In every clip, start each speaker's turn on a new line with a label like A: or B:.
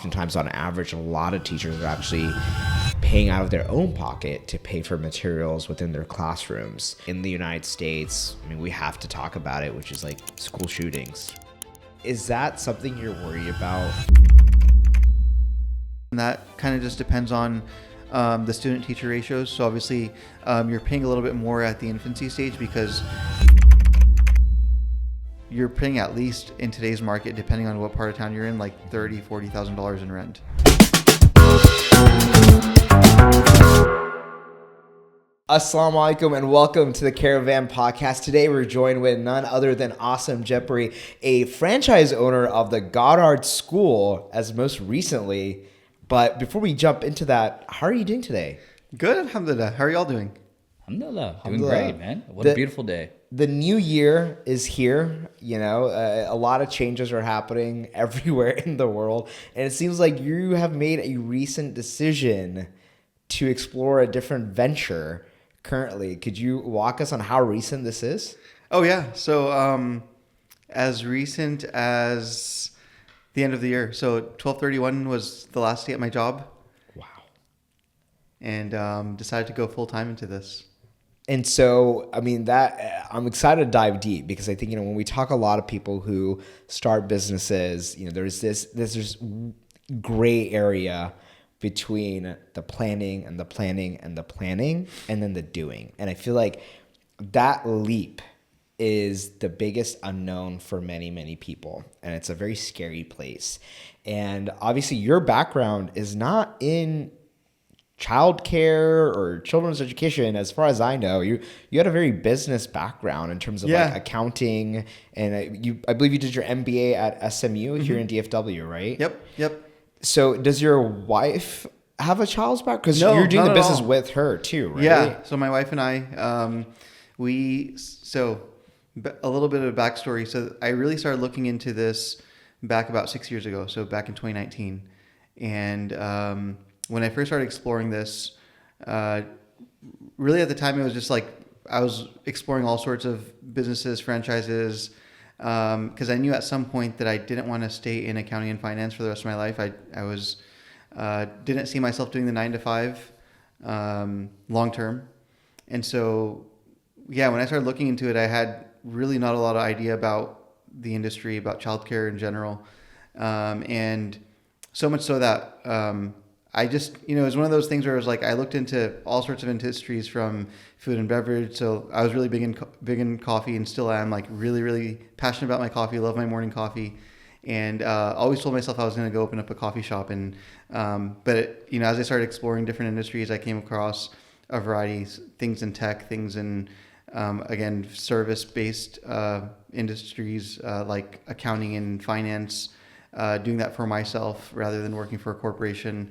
A: oftentimes on average, a lot of teachers are actually paying out of their own pocket to pay for materials within their classrooms. In the United States, I mean, we have to talk about it, which is like school shootings. Is that something you're worried about?
B: And that kind of just depends on the student-teacher ratios. So obviously, you're paying a little bit more at the infancy stage because you're paying at least in today's market, depending on what part of town you're in, like $30,000, $40,000 in rent.
A: Assalamu alaikum and welcome to the Caravan Podcast. Today we're joined with none other than Asim Jetpuri, a franchise owner of the Goddard School as most recently. But before we jump into that, how are you doing today?
B: Good, alhamdulillah. How are y'all doing?
C: Alhamdulillah. Doing great, man. What a beautiful day.
A: The new year is here. You know, a lot of changes are happening everywhere in the world. And it seems like you have made a recent decision to explore a different venture currently. Could you walk us on how recent this is?
B: Oh, yeah. So as recent as the end of the year. So 12/31 was the last day at my job.
A: Wow.
B: And decided to go full time into this.
A: And so, I mean, that I'm excited to dive deep because I think, when we talk a lot of people who start businesses, there's this gray area between the planning and the planning and the planning and then the doing. And I feel like that leap is the biggest unknown for many, many people. And it's a very scary place. And obviously your background is not in childcare or children's education. As far as I know, you had a very business background in terms of like accounting. And I believe you did your MBA at SMU here in DFW, right?
B: Yep. So
A: does your wife have a child's background? Because you're doing the business with her too, right?
B: Yeah. So my wife and I, a little bit of a backstory. So I really started looking into this back about 6 years ago. So back in 2019. And when I first started exploring this, really at the time it was just like I was exploring all sorts of businesses, franchises, because I knew at some point that I didn't want to stay in accounting and finance for the rest of my life. I was didn't see myself doing the 9 to 5 long term, and so when I started looking into it, I had really not a lot of idea about the industry, about childcare in general, and so much so that I just, it was one of those things where it was like I looked into all sorts of industries from food and beverage. So I was really big in coffee and still am, like really, really passionate about my coffee, love my morning coffee. And always told myself I was going to go open up a coffee shop. And but as I started exploring different industries, I came across a variety of things in tech, things in, again, service-based industries like accounting and finance, doing that for myself rather than working for a corporation.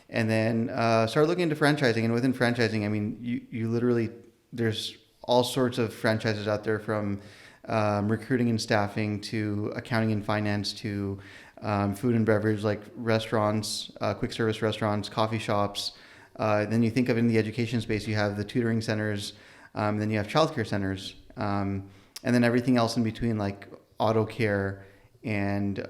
B: And then started looking into franchising. And within franchising, I mean, you literally, there's all sorts of franchises out there, from recruiting and staffing to accounting and finance to food and beverage, like restaurants, quick service restaurants, coffee shops. Then you think of in the education space, you have the tutoring centers, then you have childcare centers, and then everything else in between, like auto care and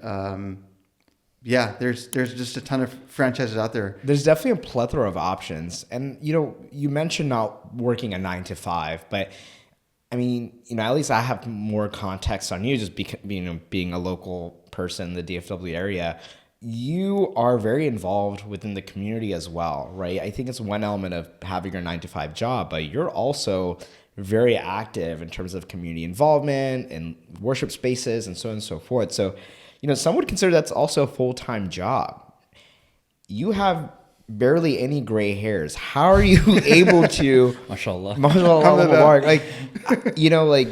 B: there's just a ton of franchises out there.
A: There's definitely a plethora of options. And, you mentioned not working a 9 to 5, but I mean, at least I have more context on you just being a local person in the DFW area. You are very involved within the community as well, right? I think it's one element of having your 9 to 5 job, but you're also very active in terms of community involvement and worship spaces and so on and so forth. So, some would consider that's also a full-time job. You have barely any gray hairs. How are you able to...
C: Mashallah.
A: Like,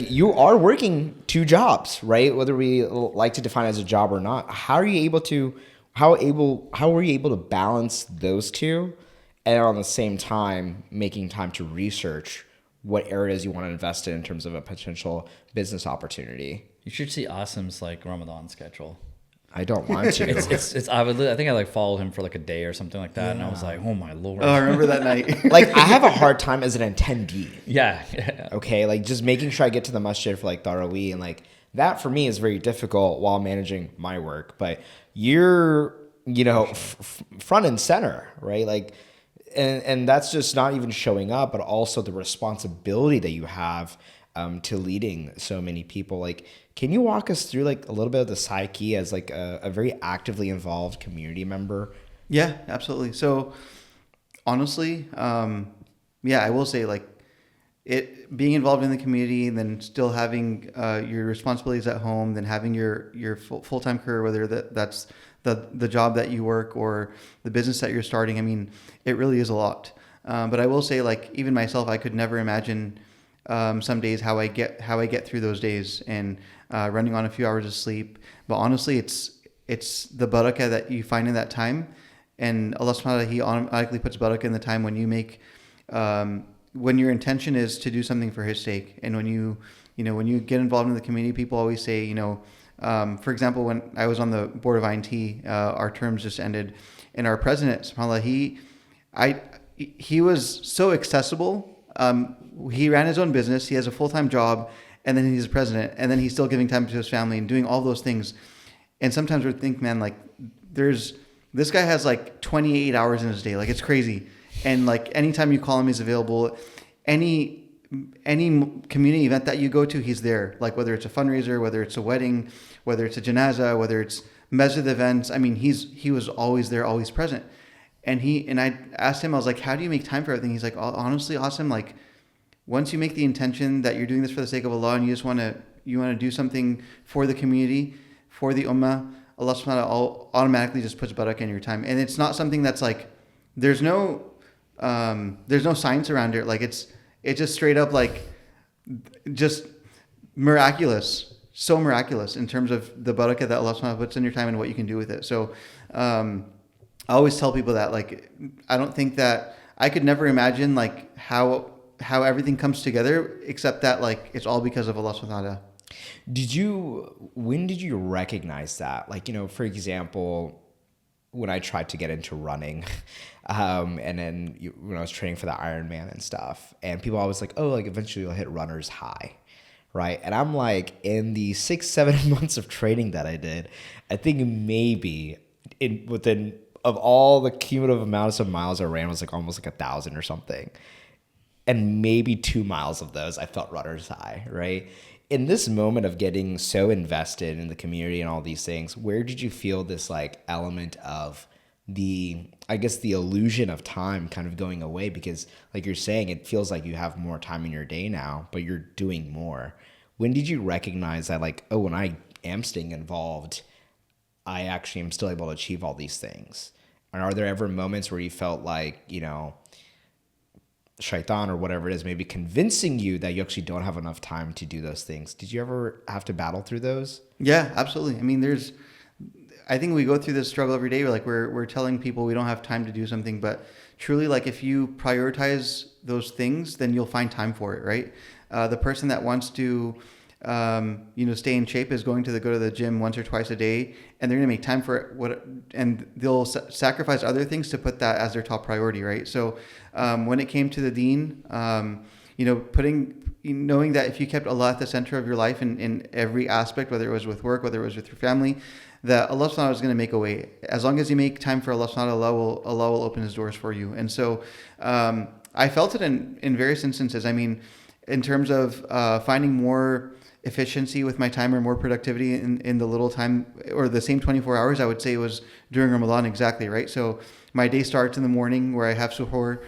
A: you are working 2 jobs, right? Whether we like to define it as a job or not. How are you able to balance those two and on the same time making time to research what areas you want to invest in terms of a potential business opportunity?
C: You should see Asim's Ramadan schedule.
A: I don't want to.
C: I think I followed him for a day or something like that, and I was like, oh my Lord.
B: Oh, I remember that night.
A: I have a hard time as an attendee.
C: Yeah.
A: Okay, just making sure I get to the masjid for Tarawih, and that for me is very difficult while managing my work. But you're front and center, right? Like, and that's just not even showing up, but also the responsibility that you have to leading so many people. Like, can you walk us through like a little bit of the psyche as like a very actively involved community member?
B: Yeah, absolutely. So honestly, I will say like it being involved in the community and then still having your responsibilities at home, then having your full-time career, whether that's the job that you work or the business that you're starting. I mean, it really is a lot. But I will say, like, even myself, I could never imagine some days how I get through those days and running on a few hours of sleep. But honestly, it's the barakah that you find in that time, and Allah subhanahu wa ta'ala, He automatically puts barakah in the time when you make when your intention is to do something for His sake, and when you get involved in the community. People always say, for example, when I was on the board of INT, our terms just ended, and our president, subhanAllah, he was so accessible. He ran his own business. He has a full-time job, and then he's a president, and then he's still giving time to his family and doing all those things. And sometimes we think, man, like this guy has like 28 hours in his day. Like, it's crazy. And like anytime you call him, he's available. Any community event that you go to, he's there. Like, whether it's a fundraiser, whether it's a wedding, whether it's a janaza, whether it's masjid events. I mean, he was always there, always present. And I asked him, I was like, how do you make time for everything? He's like, honestly, Asim, like, once you make the intention that you're doing this for the sake of Allah and you just want to do something for the community, for the ummah, Allah subhanahu wa ta'ala automatically just puts barakah in your time. And it's not something that's like, there's no science around it. Like, it's just straight up like just miraculous, so miraculous in terms of the barakah that Allah subhanahu wa ta'ala puts in your time and what you can do with it. So I always tell people that, like, I don't think that I could never imagine like how everything comes together, except that like it's all because of Allah subhanahu wa ta'ala.
A: When did you recognize that? Like, for example, when I tried to get into running, and then when I was training for the Ironman and stuff, and people always like, oh, like eventually you'll hit runner's high, right? And I'm like, in the 6-7 months of training that I did, I think maybe within of all the cumulative amounts of miles I ran was like almost like 1,000 or something. And maybe 2 miles of those I felt runner's high, right? In this moment of getting so invested in the community and all these things, where did you feel this like element of the illusion of time kind of going away? Because like you're saying, it feels like you have more time in your day now, but you're doing more. When did you recognize that, like, oh, when I am staying involved, I actually am still able to achieve all these things? And are there ever moments where you felt like, shaitan or whatever it is, maybe convincing you that you actually don't have enough time to do those things? Did you ever have to battle through those?
B: Yeah, absolutely. I mean, I think we go through this struggle every day. We're telling people we don't have time to do something, but truly, like, if you prioritize those things, then you'll find time for it, right? The person that wants to, stay in shape is going to go to the gym once or twice a day, and they're going to make time for it. And they'll sacrifice other things to put that as their top priority, right? So when it came to the deen, knowing that if you kept Allah at the center of your life in every aspect, whether it was with work, whether it was with your family, that Allah subhanahu wa ta'ala is going to make a way. As long as you make time for Allah subhanahu wa ta'ala, Allah will open His doors for you. And so I felt it in various instances. I mean, in terms of finding more efficiency with my time or more productivity in the little time or the same 24 hours, I would say it was during Ramadan, exactly, right? So my day starts in the morning where I have suhoor,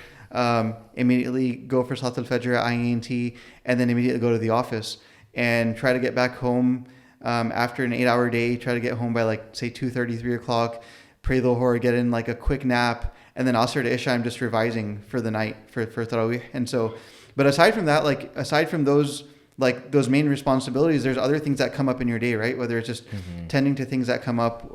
B: immediately go for Salat al-Fajr at INT, and then immediately go to the office and try to get back home after an 8-hour day, try to get home by like, say, 2:30, 3 o'clock, pray the Dhuhr, get in like a quick nap, and then Asr to Isha, I'm just revising for the night for Tarawih. And so, but aside from that, like, aside from those main responsibilities, there's other things that come up in your day, right? Whether it's just tending to things that come up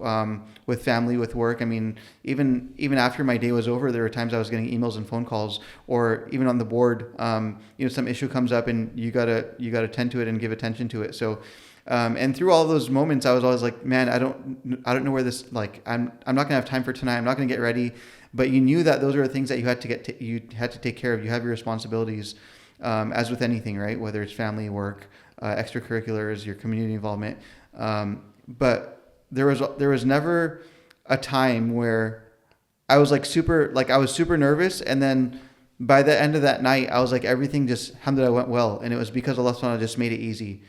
B: with family, with work. I mean, even after my day was over, there were times I was getting emails and phone calls, or even on the board, some issue comes up and you gotta tend to it and give attention to it. So, and through all those moments, I was always like, man, I don't know where this, like, I'm not gonna have time for tonight. I'm not gonna get ready. But you knew that those are the things that you had to take care of. You have your responsibilities. As with anything, right? Whether it's family, work, extracurriculars, your community involvement. But there was never a time where I was like I was super nervous, and then by the end of that night, I was like, everything just, alhamdulillah, went well. And it was because Allah subhanahu wa ta'ala just made it easy.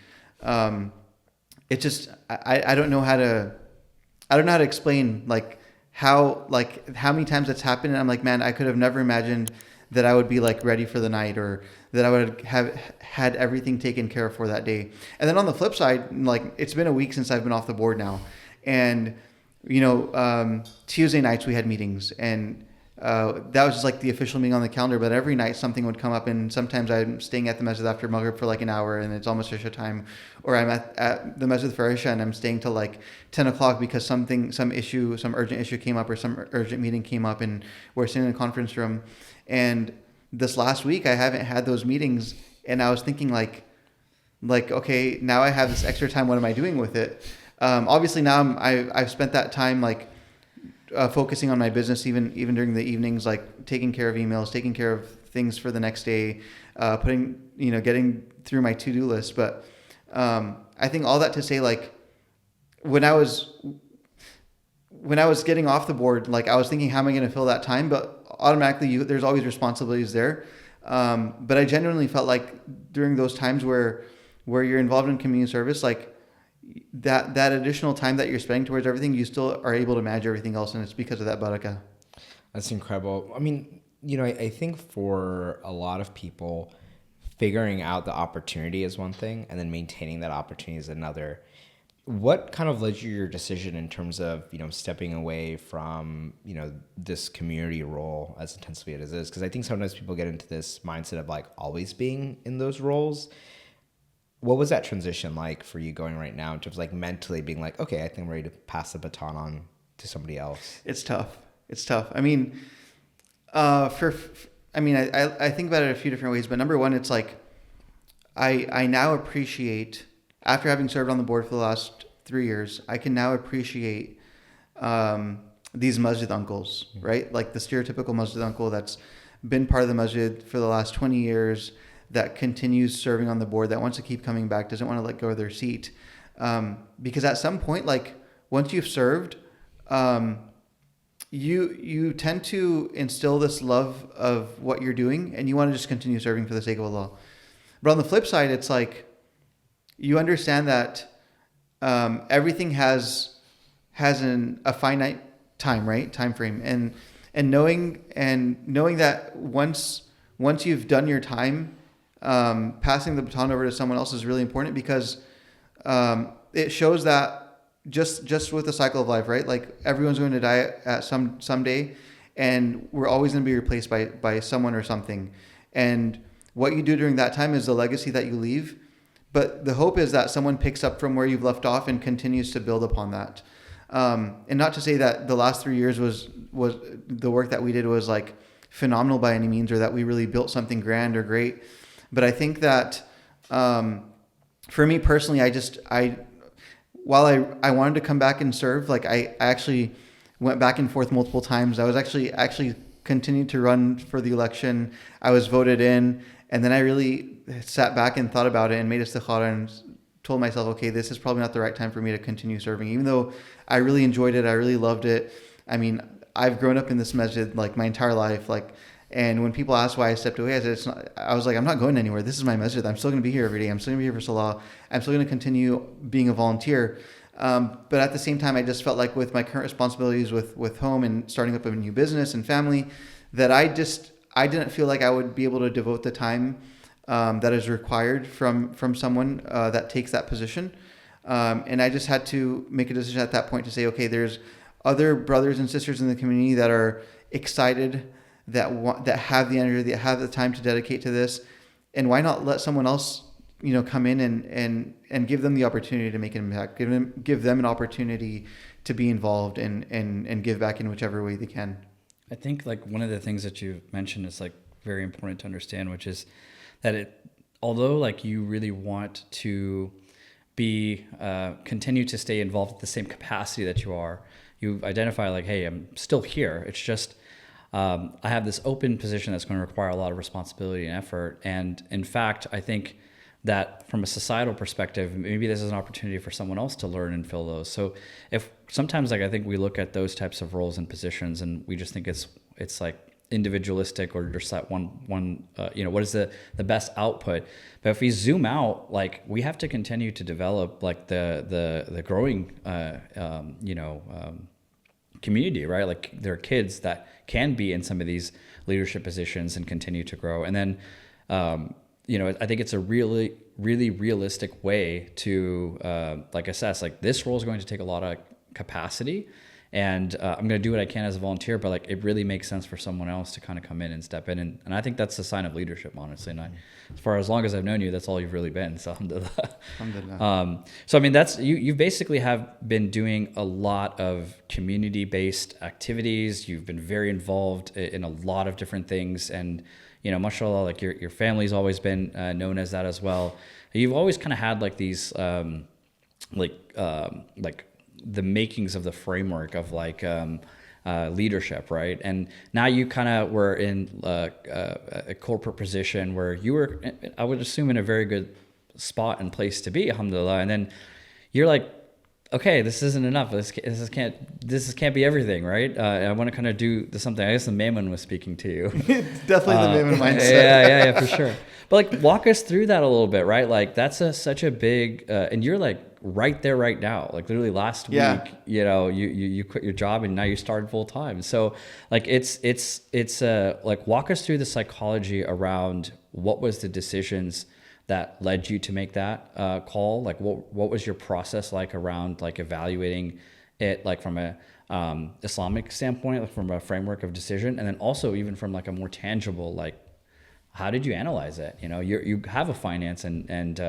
B: It just, I don't know how to explain like how many times that's happened. And I'm like, man, I could have never imagined that I would be like ready for the night, or that I would have had everything taken care of for that day. And then on the flip side, like, it's been a week since I've been off the board now. And, Tuesday nights we had meetings, and that was just like the official meeting on the calendar. But every night something would come up, and sometimes I'm staying at the masjid after Maghrib for like an hour, and it's almost Isha time, or I'm at the masjid for Isha, and I'm staying till like 10 o'clock because some urgent issue came up, or some urgent meeting came up, and we're sitting in a conference room. And this last week I haven't had those meetings, and I was thinking like, okay, now I have this extra time. What am I doing with it? Obviously now I've spent that time like focusing on my business, even during the evenings, like taking care of emails, taking care of things for the next day, getting through my to-do list. But I think all that to say, like, when I was getting off the board, like, I was thinking, how am I going to fill that time? But automatically there's always responsibilities there. But I genuinely felt like during those times where you're involved in community service, like, that additional time that you're spending towards everything, you still are able to manage everything else, and it's because of that barakah.
A: That's incredible. I mean, I think for a lot of people, figuring out the opportunity is one thing, and then maintaining that opportunity is another. What kind of led you to your decision in terms of, stepping away from, this community role as intensely as it is? Because I think sometimes people get into this mindset of like always being in those roles. What was that transition like for you going right now in terms of like mentally being like, okay, I think I'm ready to pass the baton on to somebody else?
B: It's tough. I mean, I think about it a few different ways, but number one, it's like, I now appreciate, after having served on the board for the last 3 years, I can now appreciate these masjid uncles, right? Like the stereotypical masjid uncle that's been part of the masjid for the last 20 years, that continues serving on the board, that wants to keep coming back, doesn't want to let go of their seat. Because at some point, like, once you've served, you tend to instill this love of what you're doing, and you want to just continue serving for the sake of Allah. But on the flip side, it's like, you understand that everything has a finite time, right? Time frame. And knowing that once you've done your time, passing the baton over to someone else is really important, because it shows that just with the cycle of life, right? Like, everyone's going to die at someday, and we're always going to be replaced by someone or something. And what you do during that time is the legacy that you leave. But the hope is that someone picks up from where you've left off and continues to build upon that. And not to say that the last 3 years was the work that we did was like phenomenal by any means, or that we really built something grand or great. But I think that for me personally, while I wanted to come back and serve, like, I actually went back and forth multiple times. I was actually continued to run for the election. I was voted in, and then I really sat back and thought about it and made istikhara and told myself, okay, this is probably not the right time for me to continue serving, even though I really enjoyed it. I really loved it. I mean, I've grown up in this masjid like my entire life, like. And when people ask why I stepped away, I was like, I'm not going anywhere. This is my masjid. I'm still going to be here every day. I'm still going to be here for salah. I'm still going to continue being a volunteer. But at the same time, I just felt like with my current responsibilities with home and starting up a new business and family, that I didn't feel like I would be able to devote the time that is required from someone that takes that position. And I just had to make a decision at that point to say, okay, there's other brothers and sisters in the community that are excited, that have the energy, that have the time to dedicate to this, and why not let someone else, come in and give them the opportunity to make an impact, give them an opportunity to be involved and give back in whichever way they can.
C: I think like one of the things that you mentioned is like very important to understand, which is that although like you really want to be continue to stay involved at the same capacity that you identify like, hey, I'm still here. It's just I have this open position that's going to require a lot of responsibility and effort. And in fact, I think that from a societal perspective, maybe this is an opportunity for someone else to learn and fill those. So if sometimes like I think we look at those types of roles and positions and we just think it's like individualistic or just that one what is the best output. But if we zoom out, like we have to continue to develop like the growing community, right? Like there are kids that can be in some of these leadership positions and continue to grow. And then I think it's a really realistic way to like assess like this role is going to take a lot of capacity, and I'm going to do what I can as a volunteer, but like it really makes sense for someone else to kind of come in and step in, and I think that's a sign of leadership, honestly. And as long as I've known you, that's all you've really been. So alhamdulillah. So I mean, that's you basically have been doing a lot of community-based activities. You've been very involved in a lot of different things, and mashallah, like your family's always been known as that as well. You've always kind of had like these like the makings of the framework of like leadership, right? And now you kind of were in a corporate position where you were, I would assume, in a very good spot and place to be, alhamdulillah. And then you're like, okay, this isn't enough. This can't be everything, right? I want to kind of do something. I guess the Maimon was speaking to you.
B: Definitely the Maimon mindset.
C: Yeah, for sure. But like, walk us through that a little bit, right? Like, that's such a big, and you're like right there right now. Like literally last week, you quit your job and now you started full time. So like, it's like, walk us through the psychology around what was the decisions that led you to make that call. Like what was your process like around like evaluating it, like from a Islamic standpoint, like from a framework of decision, and then also even from like a more tangible, like how did you analyze it? You have a finance and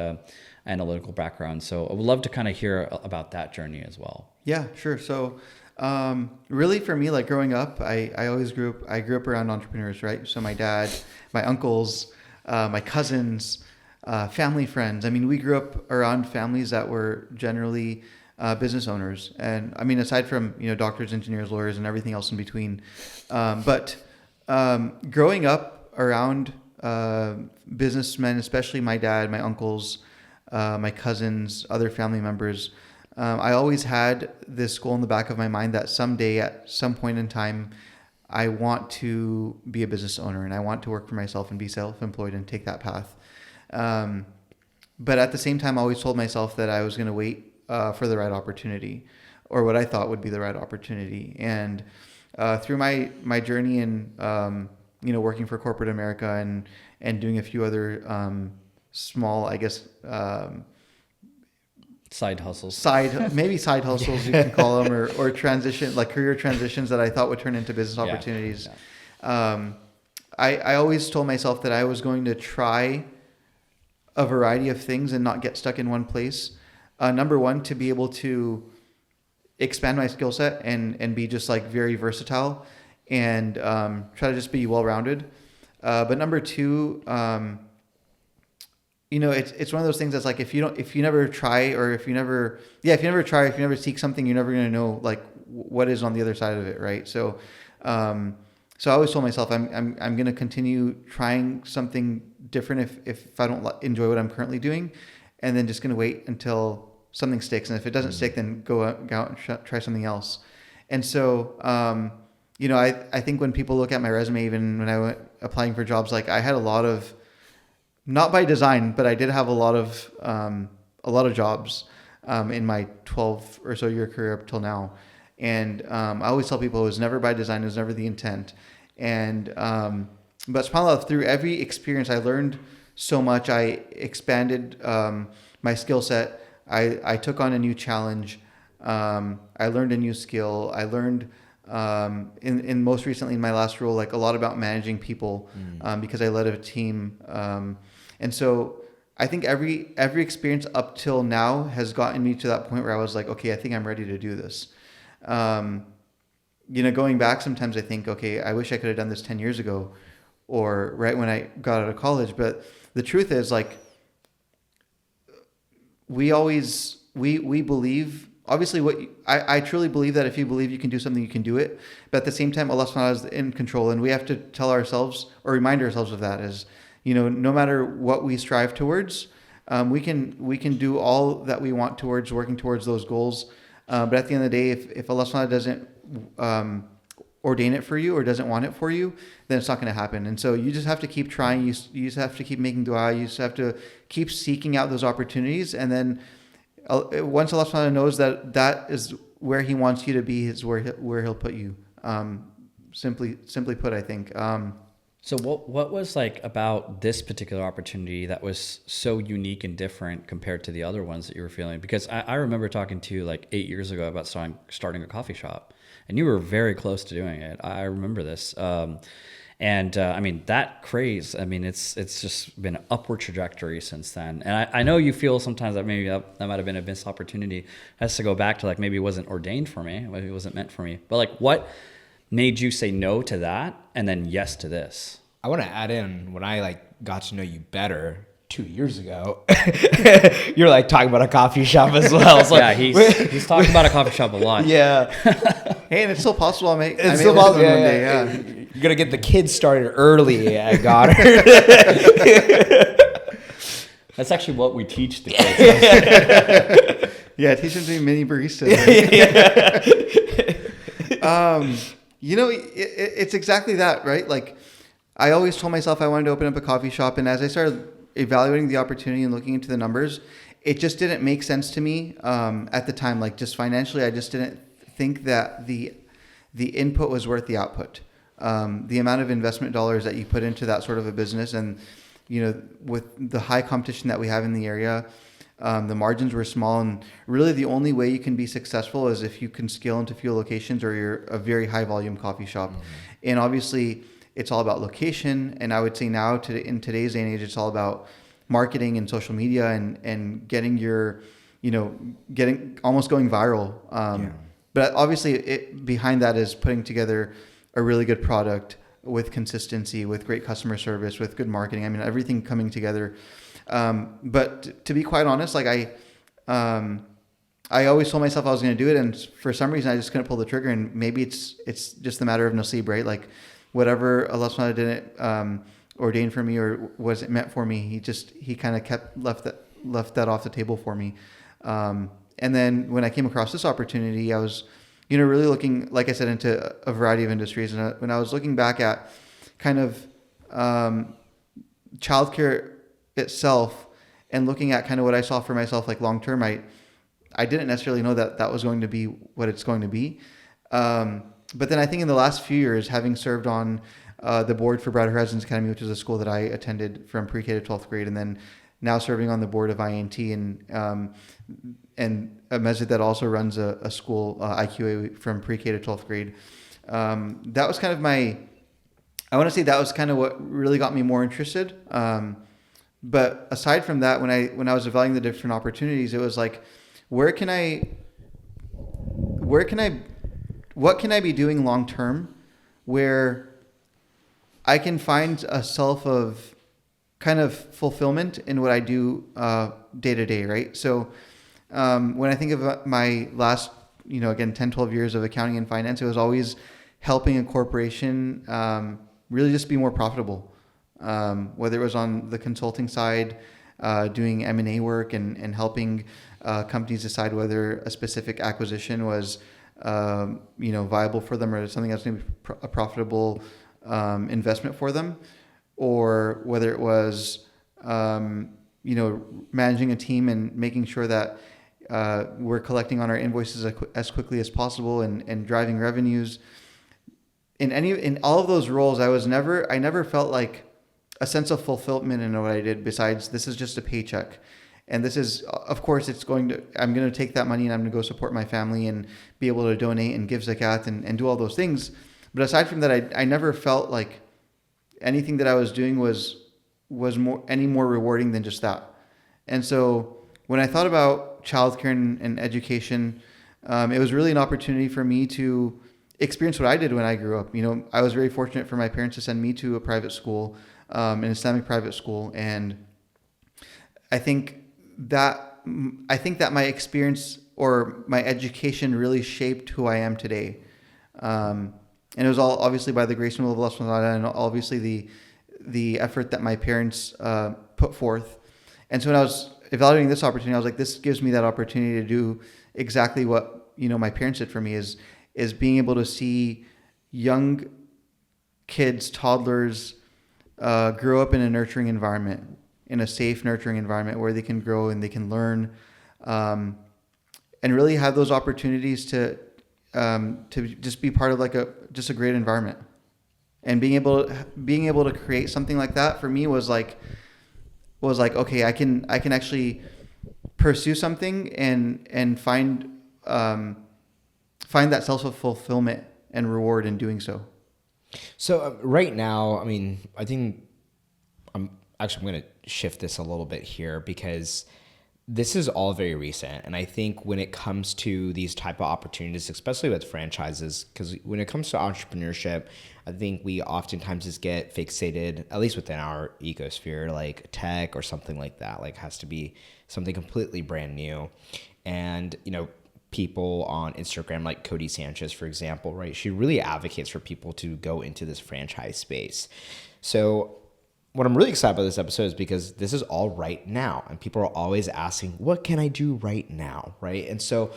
C: analytical background, so I would love to kind of hear about that journey as well.
B: Yeah, sure. So really for me, like growing up, I grew up around entrepreneurs, right? So my dad, my uncles, my cousins, family friends. I mean, we grew up around families that were generally business owners. And I mean, aside from, doctors, engineers, lawyers, and everything else in between. But growing up around businessmen, especially my dad, my uncles, my cousins, other family members, I always had this goal in the back of my mind that someday at some point in time, I want to be a business owner and I want to work for myself and be self-employed and take that path. But at the same time, I always told myself that I was going to wait for the right opportunity, or what I thought would be the right opportunity. And through my journey in working for corporate America and doing a few other small, I guess,
C: side hustles,
B: maybe side hustles you can call them, or career transitions that I thought would turn into business opportunities. Yeah. I always told myself that I was going to try a variety of things and not get stuck in one place. Number one, to be able to expand my skill set and be just like very versatile and try to just be well-rounded. But number two, it's one of those things that's like, if you never try, or if you never seek something, you're never going to know like what is on the other side of it. Right. So I always told myself I'm going to continue trying something different if I don't enjoy what I'm currently doing, and then just going to wait until something sticks. And if it doesn't stick, then go out and try something else. And so, I think when people look at my resume, even when I went applying for jobs, like I had a lot of, not by design, but I did have a lot of jobs in my 12 or so year career up till now. And I always tell people it was never by design, it was never the intent. And but subhanAllah, through every experience, I learned so much. I expanded my skill set. I took on a new challenge. I learned a new skill. I learned in most recently in my last role, like a lot about managing people because I led a team. And so I think every experience up till now has gotten me to that point where I was like, okay, I think I'm ready to do this. Going back, sometimes I think, okay, I wish I could have done this 10 years ago or right when I got out of college. But the truth is, like, we believe, obviously I truly believe that if you believe you can do something, you can do it. But at the same time, Allah subhanahu wa ta'ala is in control, and we have to tell ourselves or remind ourselves of that, is, no matter what we strive towards, We can do all that we want towards working towards those goals. But at the end of the day, if Allah subhanahu doesn't ordain it for you or doesn't want it for you, then it's not going to happen. And so you just have to keep trying. You just have to keep making dua. You just have to keep seeking out those opportunities. And then once Allah subhanahu knows that is where He wants you to be, is where He'll put you. Simply put, I think.
C: So what was like about this particular opportunity that was so unique and different compared to the other ones that you were feeling? Because I remember talking to you like 8 years ago about starting a coffee shop, and you were very close to doing it. I remember this. I mean, that craze, I mean, it's just been an upward trajectory since then. And I know you feel sometimes that maybe that might have been a missed opportunity. It has to go back to like, maybe it wasn't ordained for me, maybe it wasn't meant for me. But like, what made you say no to that and then yes to this?
A: I want to add in, when I like got to know you better 2 years ago, you're like talking about a coffee shop as well. So
C: yeah, he's talking about a coffee shop a lot.
A: Yeah.
B: Hey, and it's still possible. I may
A: Still
B: listen to
A: possible.
B: one day.
A: Yeah.
B: Yeah.
A: You're gonna get the kids started early at Goddard.
C: That's actually what we teach the kids.
B: Yeah, teach them to be mini baristas. It's exactly that, right? Like, I always told myself I wanted to open up a coffee shop, and as I started evaluating the opportunity and looking into the numbers, it just didn't make sense to me at the time. Like, just financially, I just didn't think that the input was worth the output. The amount of investment dollars that you put into that sort of a business, and with the high competition that we have in the area, the margins were small, and really the only way you can be successful is if you can scale into few locations or you're a very high volume coffee shop. Mm-hmm. And obviously it's all about location. And I would say now in today's day and age, it's all about marketing and social media and getting almost going viral. But obviously behind that is putting together a really good product with consistency, with great customer service, with good marketing. I mean, everything coming together. But to be quite honest, like I always told myself I was going to do it, and for some reason I just couldn't pull the trigger. And maybe it's just a matter of nasib, right? Like whatever Allah subhanahu didn't ordain for me or wasn't meant for me, he kind of left that off the table for me. And then when I came across this opportunity, I was really looking, like I said, into a variety of industries. And when I was looking back at kind of childcare itself and looking at kind of what I saw for myself, like long term, I didn't necessarily know that was going to be what it's going to be. But then I think in the last few years, having served on the board for Bright Horizons Academy, which is a school that I attended from pre-K to 12th grade, and then now serving on the board of INT and a masjid that also runs a school, IQA, from pre-K to 12th grade. That was kind of I want to say that was kind of what really got me more interested. But aside from that, when I was evaluating the different opportunities, it was like, what can I be doing long term where I can find a self of kind of fulfillment in what I do day to day, right? So when I think of my last, again, 10, 12 years of accounting and finance, it was always helping a corporation really just be more profitable. Whether it was on the consulting side, doing M&A work and helping companies decide whether a specific acquisition was viable for them or something that's going to be a profitable investment for them, or whether it was managing a team and making sure that we're collecting on our invoices as quickly as possible and driving revenues. In all of those roles, I never felt like a sense of fulfillment in what I did, besides this is just a paycheck. And this is, of course, I'm going to take that money and I'm going to go support my family and be able to donate and give zakat and do all those things. But aside from that, I never felt like anything that I was doing was any more rewarding than just that. And so when I thought about childcare and education, it was really an opportunity for me to experience what I did when I grew up. I was very fortunate for my parents to send me to a private school, an Islamic private school, and I think that my experience or my education really shaped who I am today. And it was all obviously by the grace and will of Allah subhanahu wa ta'ala, and obviously the effort that my parents put forth. And so when I was evaluating this opportunity, I was like, this gives me that opportunity to do exactly what, my parents did for me, is being able to see young kids, toddlers, grow up in a nurturing environment, in a safe, nurturing environment where they can grow and they can learn, and really have those opportunities to just be part of like just a great environment. And being able to create something like that for me was like, okay, I can actually pursue something and find that self-fulfillment and reward in doing so.
A: So right now, I mean, I think I'm going to shift this a little bit here because this is all very recent. And I think when it comes to these type of opportunities, especially with franchises, because when it comes to entrepreneurship, I think we oftentimes just get fixated, at least within our ecosphere, like tech or something like that, like has to be something completely brand new. And, people on Instagram, like Cody Sanchez, for example, right? She really advocates for people to go into this franchise space. So what I'm really excited about this episode is because this is all right now. And people are always asking, what can I do right now, right? And so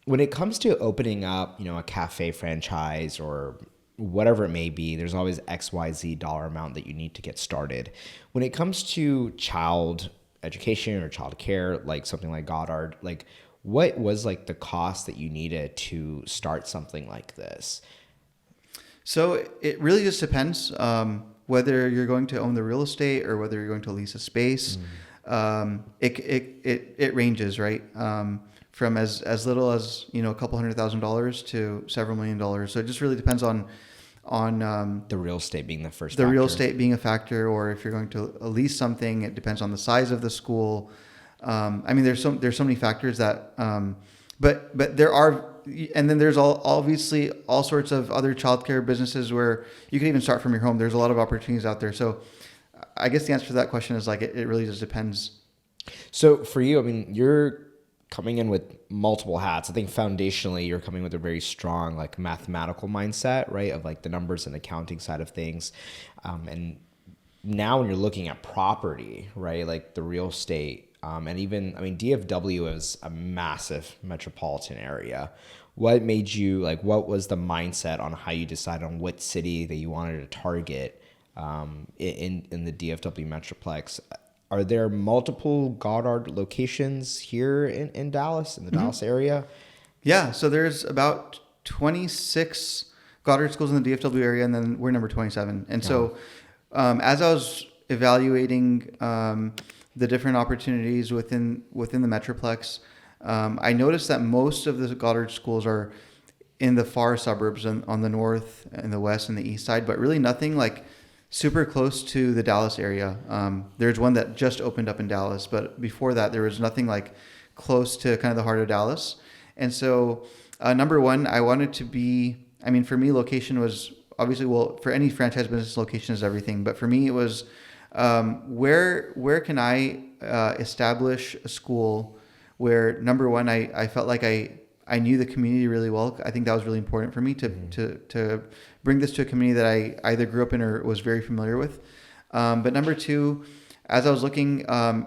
A: when it comes to opening up, a cafe franchise or whatever it may be, there's always XYZ dollar amount that you need to get started. When it comes to child education or child care, like something like Goddard, like what was like the cost that you needed to start something like this?
B: So it really just depends whether you're going to own the real estate or whether you're going to lease a space. It ranges, right? From as little as a couple $100,000 to several $1 million. So it just really depends on
A: the real estate being the first.
B: The factor. Real estate being a factor, or if you're going to lease something, it depends on the size of the school. I mean, there's so many factors that, but there are. And then there's obviously all sorts of other childcare businesses where you can even start from your home. There's a lot of opportunities out there. So I guess the answer to that question is like, it really just depends.
A: So for you, I mean, you're coming in with multiple hats. I think foundationally you're coming with a very strong like mathematical mindset, right? Of like the numbers and accounting side of things. And now when you're looking at property, right? Like the real estate, and even, I mean, DFW is a massive metropolitan area. What made you, like, what was the mindset on how you decided on what city that you wanted to target in the DFW Metroplex? Are there multiple Goddard locations here in Dallas, in the Dallas area?
B: Yeah, so there's about 26 Goddard schools in the DFW area, and then we're number 27. And so as I was evaluating the different opportunities within the Metroplex, I noticed that most of the Goddard schools are in the far suburbs on the north and the west and the east side, but really nothing like super close to the Dallas area. There's one that just opened up in Dallas, but before that there was nothing like close to kind of the heart of Dallas. And so number one, I wanted to be, I mean, for me, location was obviously, well, for any franchise business, location is everything. But for me, it was where can I establish a school where, number one, I felt like I knew the community really well. I think that was really important for me to bring this to a community that I either grew up in or was very familiar with. But number two, as I was looking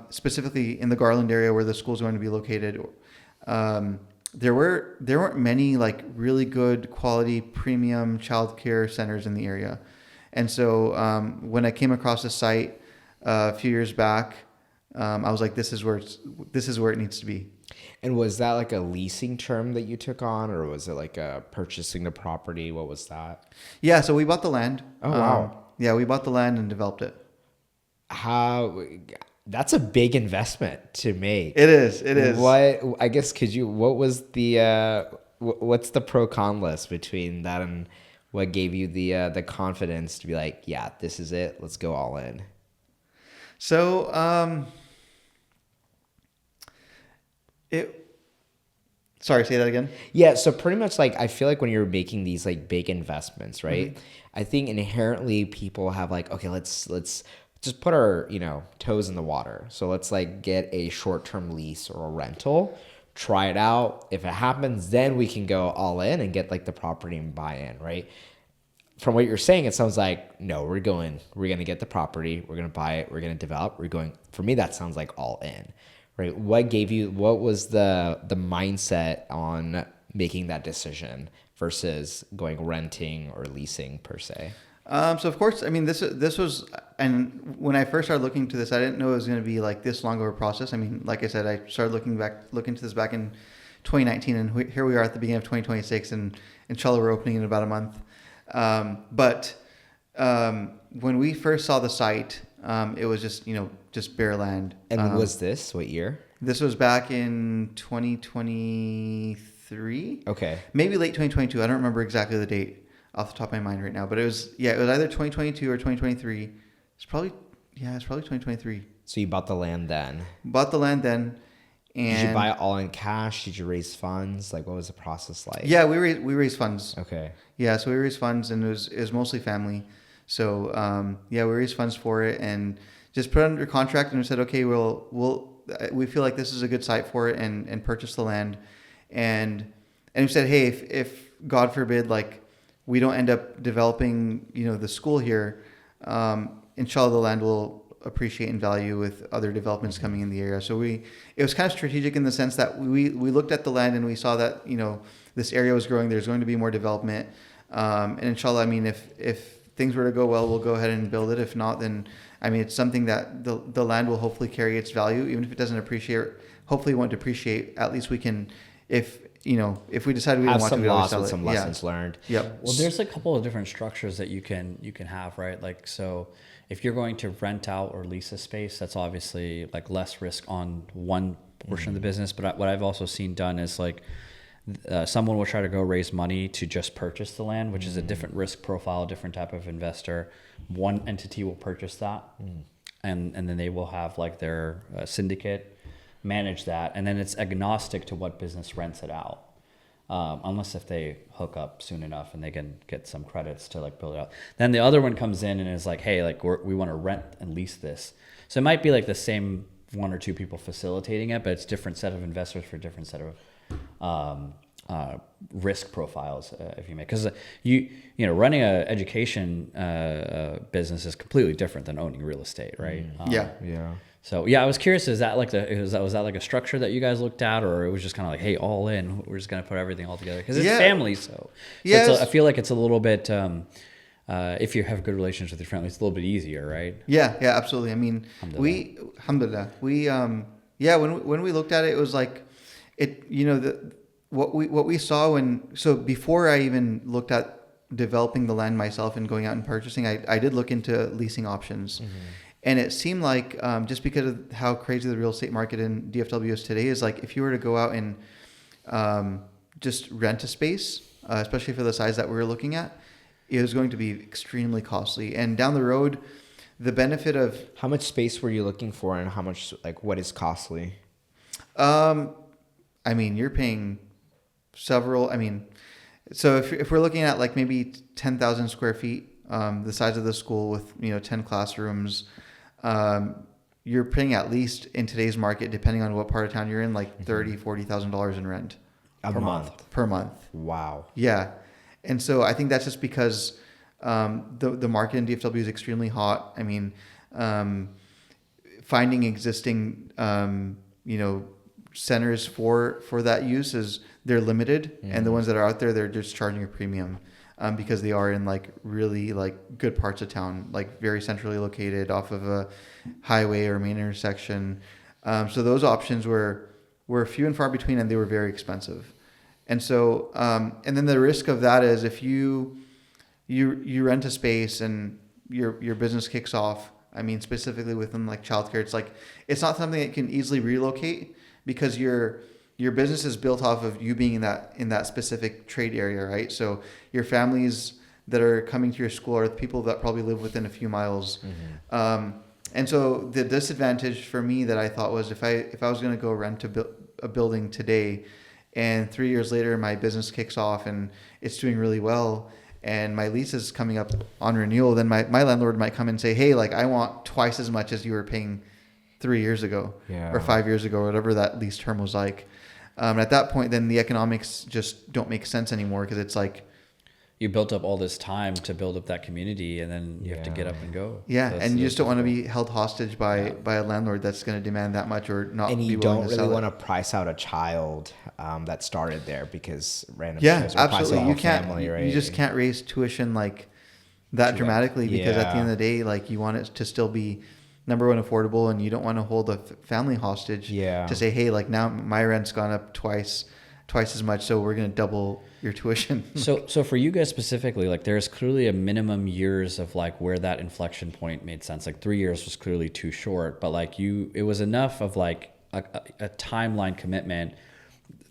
B: specifically in the Garland area where the school is going to be located, there weren't many like really good quality premium childcare centers in the area. And so when I came across the site a few years back, I was like, this is where it needs to be.
A: And was that like a leasing term that you took on, or was it like purchasing the property? What was that?
B: Yeah, so we bought the land.
A: Oh, wow.
B: Yeah, we bought the land and developed it.
A: That's a big investment to make.
B: It is.
A: What was what's the pro con list between that and what gave you the confidence to be like, yeah, this is it, let's go all in?
B: So, sorry, say that again.
A: Yeah. So pretty much like, I feel like when you're making these like big investments, right? I think inherently people have like, okay, let's just put our, toes in the water. So let's like get a short-term lease or a rental, try it out. If it happens, then we can go all in and get like the property and buy in, right? From what you're saying, it sounds like, no, we're going to get the property, we're going to buy it, we're going to develop, for me, that sounds like all in, Right. What was the mindset on making that decision versus going renting or leasing per se?
B: So of course, I mean, this was, and when I first started looking to this, I didn't know it was going to be like this long of a process. I mean, like I said, I started looking to this back in 2019, and here we are at the beginning of 2026, and inshallah, we're opening in about a month. But when we first saw the site, it was just bare land.
A: And when was this? What year?
B: This was back in 2023.
A: Okay.
B: Maybe late 2022. I don't remember exactly the date off the top of my mind right now, but it was either 2022 or 2023. It's probably 2023.
A: So you bought the land then?
B: Bought the land then. And
A: did you buy it all in cash? Did you raise funds? Like, what was the process like?
B: Yeah, we raised funds.
A: Okay.
B: Yeah, so we raised funds, and it was mostly family. So we raised funds for it and just put it under contract, and we said, okay, we feel like this is a good site for it, and purchase the land, and we said, hey, if God forbid, like, we don't end up developing, the school here, inshallah, the land will appreciate in value with other developments coming in the area. So it was kind of strategic in the sense that we looked at the land and we saw that, this area was growing. There's going to be more development. And inshallah, I mean, if things were to go well, we'll go ahead and build it. If not, then, I mean, it's something that the land will hopefully carry its value. Even if it doesn't appreciate, hopefully it won't depreciate. At least we can, if we decide we don't want to, we always sell it.
A: Some lessons learned.
B: Yep.
C: Well, there's a couple of different structures that you can have, right? Like, so if you're going to rent out or lease a space, that's obviously like less risk on one portion of the business. But what I've also seen done is like someone will try to go raise money to just purchase the land, which is a different risk profile, different type of investor. One entity will purchase that, and then they will have like their syndicate manage that, and then it's agnostic to what business rents it out, unless if they hook up soon enough and they can get some credits to like build it out. Then the other one comes in and is like, hey, like we want to rent and lease this. So it might be like the same one or two people facilitating it, but it's different set of investors for different set of risk profiles, if you may, because running a education business is completely different than owning real estate, right?
B: Yeah.
C: So yeah, I was curious, was that like a structure that you guys looked at, or it was just kind of like, hey, all in, we're just gonna put everything all together, because it's family. So I feel like it's a little bit if you have good relations with your family, it's a little bit easier, right?
B: Yeah, absolutely. I mean, alhamdulillah, when we looked at it, it was like what we saw before I even looked at developing the land myself and going out and purchasing, I did look into leasing options. And it seemed like just because of how crazy the real estate market in DFW is today, is like if you were to go out and just rent a space, especially for the size that we were looking at, it was going to be extremely costly. And down the road, the benefit of...
A: How much space were you looking for, and how much, like, what is costly?
B: I mean, you're paying several... I mean, so if we're looking at like maybe 10,000 square feet, the size of the school with 10 classrooms, you're paying at least in today's market, depending on what part of town you're in, like $30,000-$40,000 in rent
A: per month.
B: Wow. Yeah. And so I think that's just because the market in DFW is extremely hot. I mean, finding existing centers for that use they're limited, and the ones that are out there, they're just charging a premium. Because they are in like really like good parts of town, like very centrally located off of a highway or main intersection. So those options were few and far between, and they were very expensive. And so, and then the risk of that is if you rent a space and your business kicks off. I mean, specifically within like childcare, it's not something that can easily relocate, because your business is built off of you being in that specific trade area, right? So your families that are coming to your school are the people that probably live within a few miles. And so the disadvantage for me that I thought was if I was going to go rent a building today, and 3 years later my business kicks off and it's doing really well, and my lease is coming up on renewal, then my landlord might come and say, hey, like I want twice as much as you were paying 3 years ago or 5 years ago, or whatever that lease term was like. At that point, then the economics just don't make sense anymore, because it's like...
C: you built up all this time to build up that community, and then you have to get up and go.
B: Yeah,
C: So
B: and you just don't want to
C: difficult.
B: be held hostage by a landlord that's going to demand that much or not.
A: And
B: be
A: you
B: willing
A: don't
B: to
A: really
B: sell
A: want
B: it.
A: to price out a child that started there because random.
B: Yeah,
A: shows, or price
B: absolutely.
A: out
B: You
A: a
B: can't.
A: family, right?
B: You just can't raise tuition like that dramatically because at the end of the day, like you want it to still be number one affordable, and you don't want to hold a family hostage.
A: Yeah.
B: To say, hey, like now my rent's gone up twice as much, so we're going to double your tuition.
C: So for you guys specifically, like there's clearly a minimum years of like where that inflection point made sense. Like 3 years was clearly too short, but like it was enough of like a timeline commitment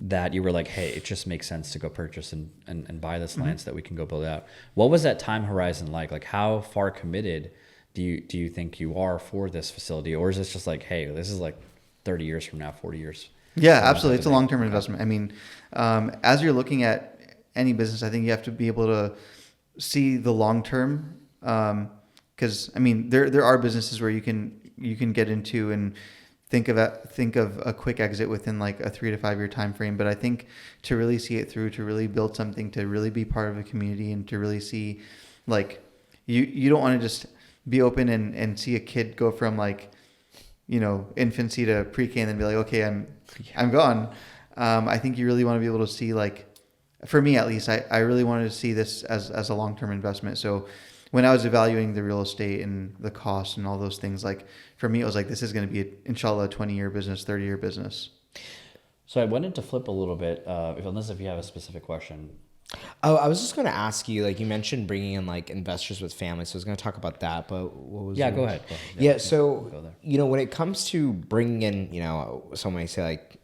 C: that you were like, hey, it just makes sense to go purchase and buy this land so that we can go build out. What was that time horizon like? Like how far committed do you think you are for this facility? Or is this just like, hey, this is like 30 years from now, 40 years?
B: Yeah, absolutely. It's a long-term investment. I mean, as you're looking at any business, I think you have to be able to see the long-term. Because I mean, there are businesses where you can get into and think of a quick exit within like a 3 to 5 year time frame. But I think to really see it through, to really build something, to really be part of a community, and to really see, like, you don't want to just be open and see a kid go from like, infancy to pre-K and then be like, okay, I'm gone. I think you really want to be able to see, like, for me at least, I really wanted to see this as a long-term investment. So when I was evaluating the real estate and the cost and all those things, like for me, it was like, this is going to be inshallah a 20-year business, 30-year business.
C: So I wanted to flip a little bit, unless if you have a specific question.
A: Oh, I was just going to ask you, like you mentioned bringing in like investors with families. So I was going to talk about that, but what was
C: Go ahead.
A: Yeah.
C: Go
A: So,
C: there.
A: when it comes to bringing in, some might say like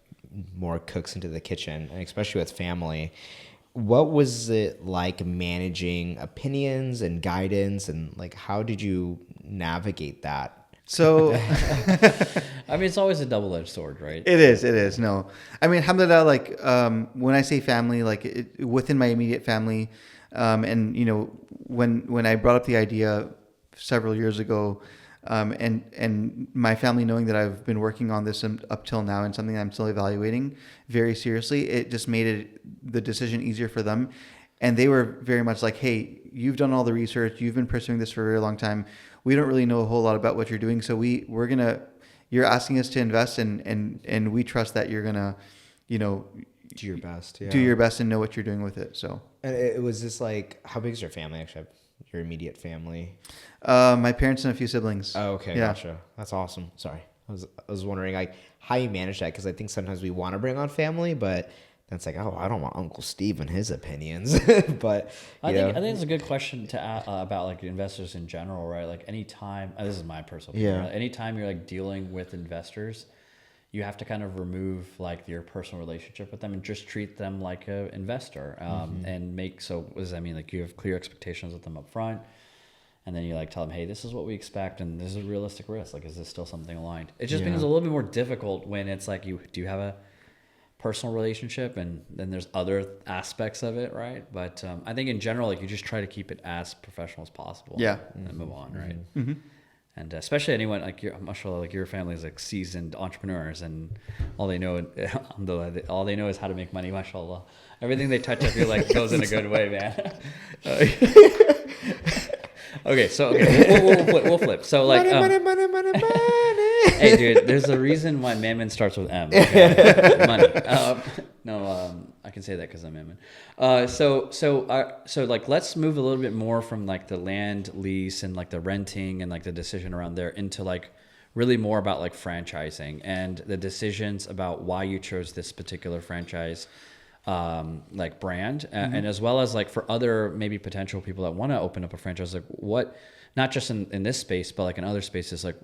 A: more cooks into the kitchen, and especially with family, what was it like managing opinions and guidance, and like, how did you navigate that?
B: So
C: I mean, it's always a double-edged sword, right?
B: It is. No, I mean, alhamdulillah, like, when I say family, like within my immediate family, and when I brought up the idea several years ago, and my family knowing that I've been working on this up till now and something I'm still evaluating very seriously, it just made the decision easier for them. And they were very much like, hey, you've done all the research, you've been pursuing this for a very long time. We don't really know a whole lot about what you're doing, so you're asking us to invest, and we trust that you're gonna,
A: Do your best. Yeah.
B: do your best and know what you're doing with it. So,
A: And it was just like, how big is your family? Actually, your immediate family.
B: my parents and a few siblings.
A: Oh, okay,
B: Yeah.
A: gotcha. That's awesome. Sorry, I was wondering like how you manage that, because I think sometimes we want to bring on family, but that's like, oh, I don't want Uncle Steve and his opinions. But
C: I think it's a good question to ask, about like investors in general, right? Like anytime, this is my personal opinion,
A: Yeah.
C: right? Anytime you're like dealing with investors, you have to kind of remove like your personal relationship with them and just treat them like an investor, and what does that mean? Like you have clear expectations with them up front, and then you like tell them, hey, this is what we expect, and this is a realistic risk. Like, is this still something aligned? It just becomes a little bit more difficult when it's like do you have a personal relationship, and then there's other aspects of it, right? But I think in general, like you just try to keep it as professional as possible.
B: Yeah.
C: And move on, right? Mm-hmm. And especially anyone like mashallah, like your family is like seasoned entrepreneurs, and all they know is how to make money. Mashallah, everything they touch, I feel like goes in a good way, man. Okay, so we'll flip. So like,
A: money.
C: hey, dude, there's a reason why Mammon starts with M. Okay? Money. I can say that because I'm Mammon. So like, let's move a little bit more from like the land lease and like the renting and like the decision around there into like really more about like franchising and the decisions about why you chose this particular franchise like brand, and as well as like for other maybe potential people that want to open up a franchise, like what, not just in this space, but like in other spaces, like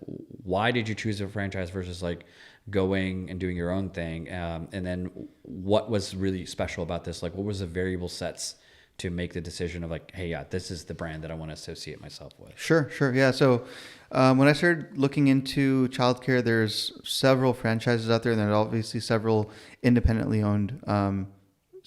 C: why did you choose a franchise versus like going and doing your own thing, and then what was really special about this? Like what was the variable sets to make the decision of like, hey, yeah, this is the brand that I want to associate myself with?
B: Sure. Yeah. So when I started looking into childcare, there's several franchises out there, and there's obviously several independently owned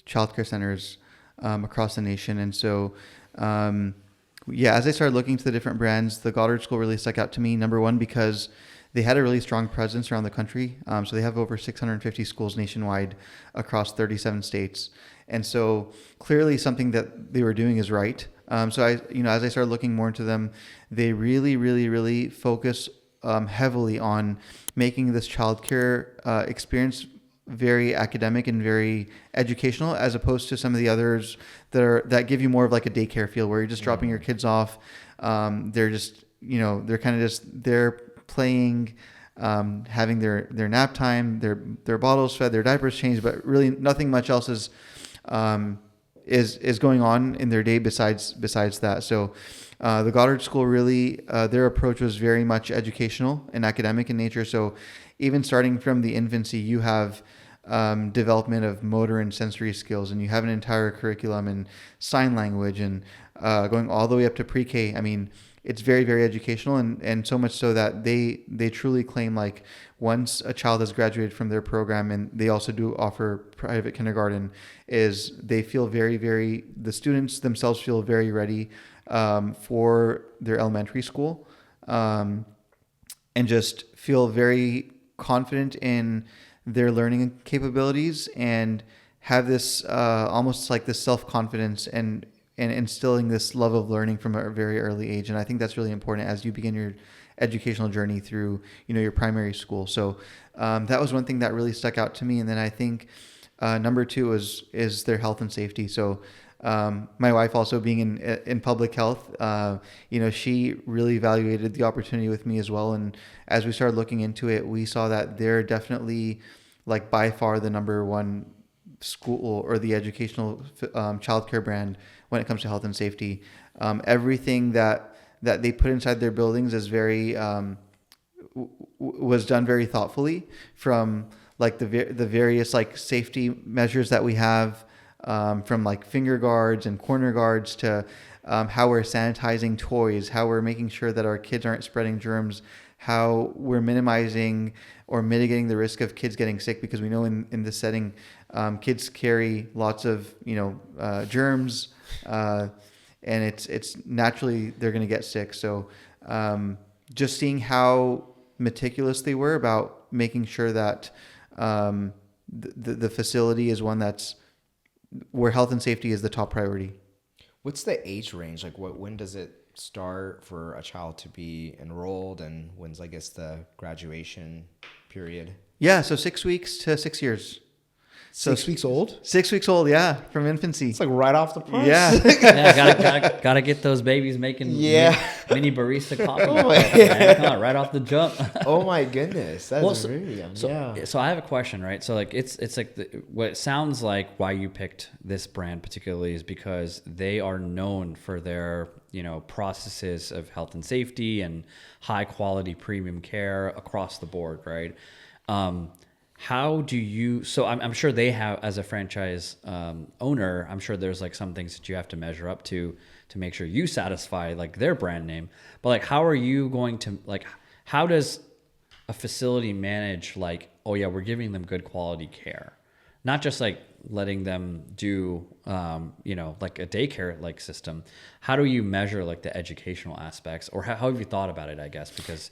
B: childcare centers across the nation. And so, as I started looking to the different brands, the Goddard School really stuck out to me. Number one, because they had a really strong presence around the country. So they have over 650 schools nationwide across 37 states. And so clearly something that they were doing is right. So as I started looking more into them, they really, really, really focus heavily on making this childcare experience very academic and very educational, as opposed to some of the others that give you more of like a daycare feel, where you're just dropping your kids off. They're just, they're kind of just there playing, having their nap time, their bottles fed, their diapers changed, but really nothing much else is going on in their day besides that. So the Goddard School really, their approach was very much educational and academic in nature. So even starting from the infancy, you have development of motor and sensory skills, and you have an entire curriculum in sign language, and going all the way up to pre-K. I mean, it's very, very educational, and so much so that they truly claim, like, once a child has graduated from their program, and they also do offer private kindergarten, is they feel very, very, the students themselves feel very ready for their elementary school, and just feel very confident in their learning capabilities, and have this almost like this self-confidence and instilling this love of learning from a very early age. And I think that's really important as you begin your educational journey through, your primary school. So that was one thing that really stuck out to me. And then I think number two is their health and safety. So my wife, also being in public health, she really evaluated the opportunity with me as well. And as we started looking into it, we saw that they're definitely, like, by far the number one school or the educational childcare brand when it comes to health and safety. Everything that they put inside their buildings is very was done very thoughtfully, from like the various like safety measures that we have, from like finger guards and corner guards to how we're sanitizing toys, how we're making sure that our kids aren't spreading germs, how we're minimizing or mitigating the risk of kids getting sick, because we know in this setting, kids carry lots of germs, and it's naturally they're going to get sick. So just seeing how meticulous they were about making sure that the facility is one that's where health and safety is the top priority.
A: What's the age range? Like, when does it start for a child to be enrolled, and when's, I guess, the graduation period?
B: Yeah, so 6 weeks to 6 years. So
A: 6 weeks old?
B: 6 weeks old, yeah, from infancy.
A: It's like right off the press.
B: Yeah.
C: Yeah, gotta get those babies making mini barista coffee. Come on, right off the jump.
A: Oh my goodness, that's
C: really
A: yeah.
C: So I have a question, right? So like it's like what it sounds like why you picked this brand particularly is because they are known for their processes of health and safety and high quality premium care across the board, right? How do you, so I'm sure they have, as a franchise owner, I'm sure there's like some things that you have to measure up to make sure you satisfy like their brand name. But like, how are you going to, like, how does a facility manage, like, oh yeah, we're giving them good quality care, not just like letting them do, like a daycare like system. How do you measure like the educational aspects, or how have you thought about it, I guess, because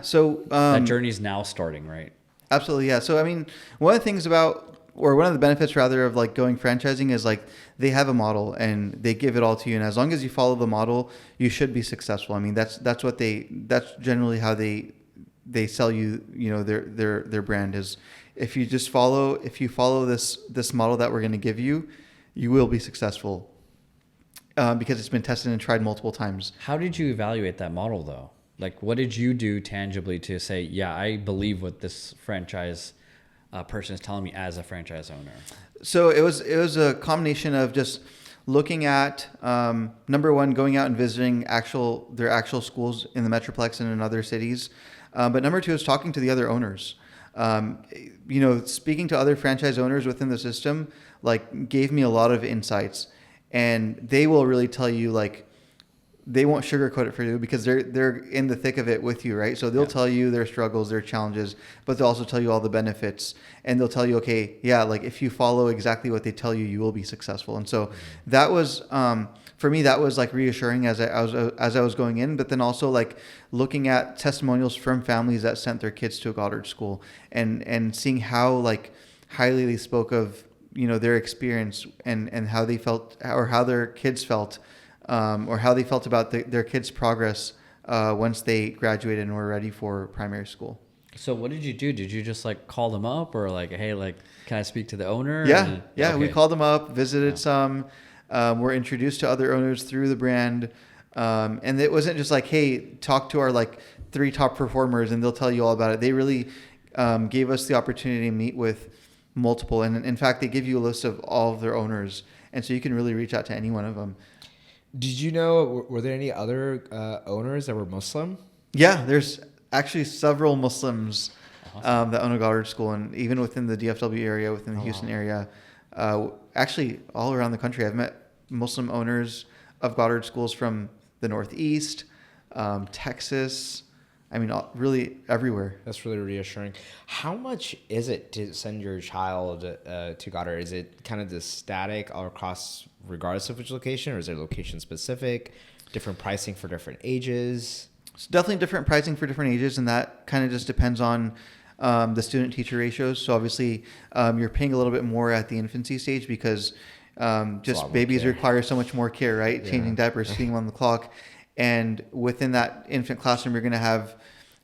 B: so
C: that journey's now starting, right?
B: Absolutely, yeah. So, I mean, one of the things or one of the benefits rather of like going franchising is like they have a model and they give it all to you, and as long as you follow the model, you should be successful. I mean, that's generally how they sell you, their brand is. If you follow this model that we're going to give you, you will be successful, because it's been tested and tried multiple times.
C: How did you evaluate that model though? Like, what did you do tangibly to say, yeah, I believe what this franchise person is telling me as a franchise owner?
B: So it was a combination of just looking at, number one, going out and visiting their actual schools in the Metroplex and in other cities. But number two is talking to the other owners. Speaking to other franchise owners within the system, like, gave me a lot of insights, and they will really tell you, like, they won't sugarcoat it for you because they're in the thick of it with you, right? So they'll tell you their struggles, their challenges, but they'll also tell you all the benefits, and they'll tell you, okay, yeah, like if you follow exactly what they tell you, you will be successful. And so that was for me, that was like reassuring as I was going in, but then also like looking at testimonials from families that sent their kids to a Goddard school and seeing how like highly they spoke of, you know, their experience and how they felt or how their kids felt. Or how they felt about their kids' progress once they graduated and were ready for primary school.
C: So what did you do? Did you just like call them up or like, hey, like, can I speak to the owner?
B: Yeah.
C: Okay.
B: We called them up, visited some, were introduced to other owners through the brand. And it wasn't just like, hey, talk to our like 3 top performers and they'll tell you all about it. They really gave us the opportunity to meet with multiple. And in fact, they give you a list of all of their owners. And so you can really reach out to any one of them.
A: Did you know, were there any other owners that were Muslim?
B: Yeah, there's actually several Muslims that own a Goddard school, and even within the DFW area, within the Houston area, actually all around the country. I've met Muslim owners of Goddard schools from the Northeast, Texas. I mean, really everywhere.
A: That's really reassuring. How much is it to send your child to Goddard? Is it kind of the static all across, regardless of which location, or is there location specific, different pricing for different ages?
B: It's definitely different pricing for different ages, and that kind of just depends on the student-teacher ratios. So obviously, you're paying a little bit more at the infancy stage because just babies require so much more care, right? Yeah. Changing diapers, feeding them on the clock. And within that infant classroom, you're going to have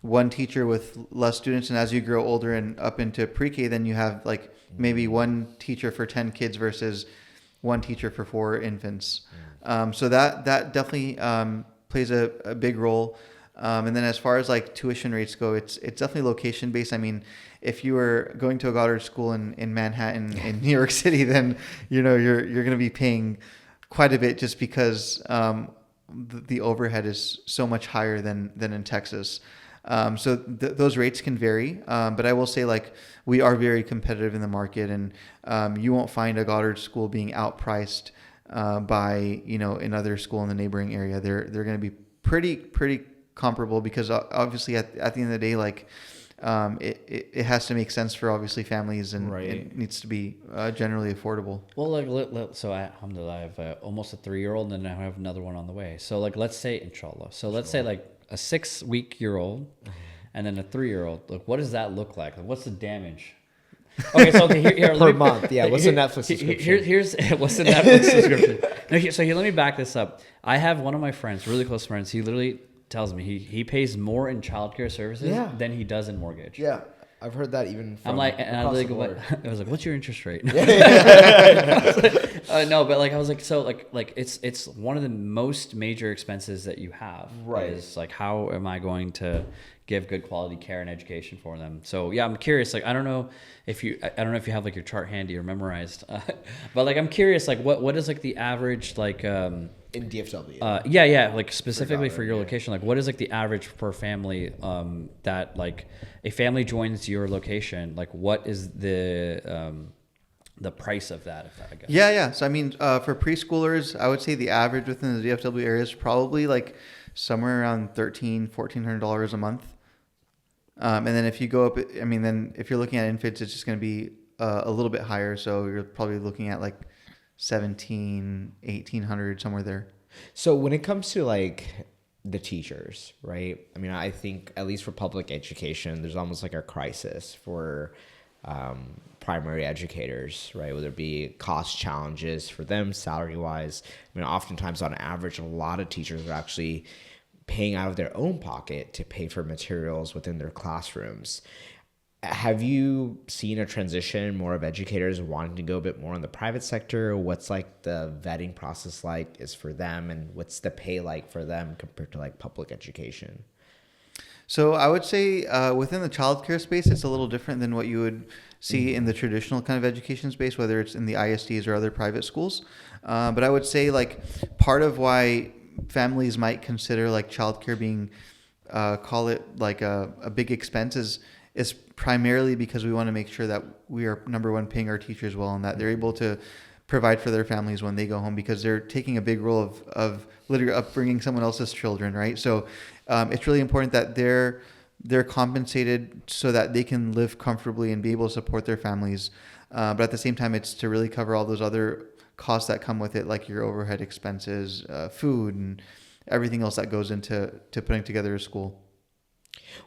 B: one teacher with less students. And as you grow older and up into pre-K, then you have like maybe one teacher for 10 kids versus one teacher for 4 infants. So that definitely plays a big role. And then as far as like tuition rates go, it's definitely location based. I mean, if you were going to a Goddard school in Manhattan, in New York City, then, you know, you're going to be paying quite a bit just because the overhead is so much higher than in Texas. So those rates can vary. But I will say, like, we are very competitive in the market, and you won't find a Goddard school being outpriced by, you know, another school in the neighboring area. They're going to be pretty comparable because obviously at the end of the day, like, it has to make sense for obviously families, and it needs to be generally affordable.
C: Well, like, so alhamdulillah, I have almost a 3-year-old, and then I have another one on the way. So like, let's say, inshallah. So let's say like a 6-week-year-old and then a 3-year-old. Like, what does that look like? What's the damage? Okay, so here
A: per month. Yeah, what's the Netflix subscription?
C: Here's what's the Netflix subscription. No, so here, let me back this up. I have one of my friends, really close friends. He literally tells me he pays more in childcare services than he does in mortgage.
A: Yeah, I've heard that even from
C: I'm like, and I was like, what's your interest rate? No, but like I was like, so like it's one of the most major expenses that you have.
A: Right.
C: Is like, how am I going to give good quality care and education for them? So yeah, I'm curious. Like, I don't know if you have like your chart handy or memorized, but like I'm curious, like what is like the average like
A: in DFW?
C: Yeah, like specifically for your location, like what is like the average per family that like a family joins your location? Like, what is the price of that? If that, I guess.
B: Yeah. So I mean, for preschoolers, I would say the average within the DFW area is probably like somewhere around $1,400 a month. And then if you go up, I mean, then if you're looking at infants, it's just going to be a little bit higher. So you're probably looking at like 1,800 somewhere there.
A: So when it comes to like the teachers, right? I mean, I think at least for public education, there's almost like a crisis for primary educators, right? Whether it be cost challenges for them, salary wise. I mean, oftentimes on average, a lot of teachers are actually paying out of their own pocket to pay for materials within their classrooms. Have you seen a transition, more of educators wanting to go a bit more in the private sector? What's like the vetting process like is for them, and what's the pay like for them compared to like public education?
B: So I would say within the childcare space, it's a little different than what you would see in the traditional kind of education space, whether it's in the ISDs or other private schools. But I would say like part of why families might consider like childcare being, call it like a big expense is primarily because we want to make sure that we are, number one, paying our teachers well and that they're able to provide for their families when they go home, because they're taking a big role of literally upbringing someone else's children, right? So it's really important that they're compensated so that they can live comfortably and be able to support their families. But at the same time, it's to really cover all those other costs that come with it, like your overhead expenses, food, and everything else that goes into putting together a school.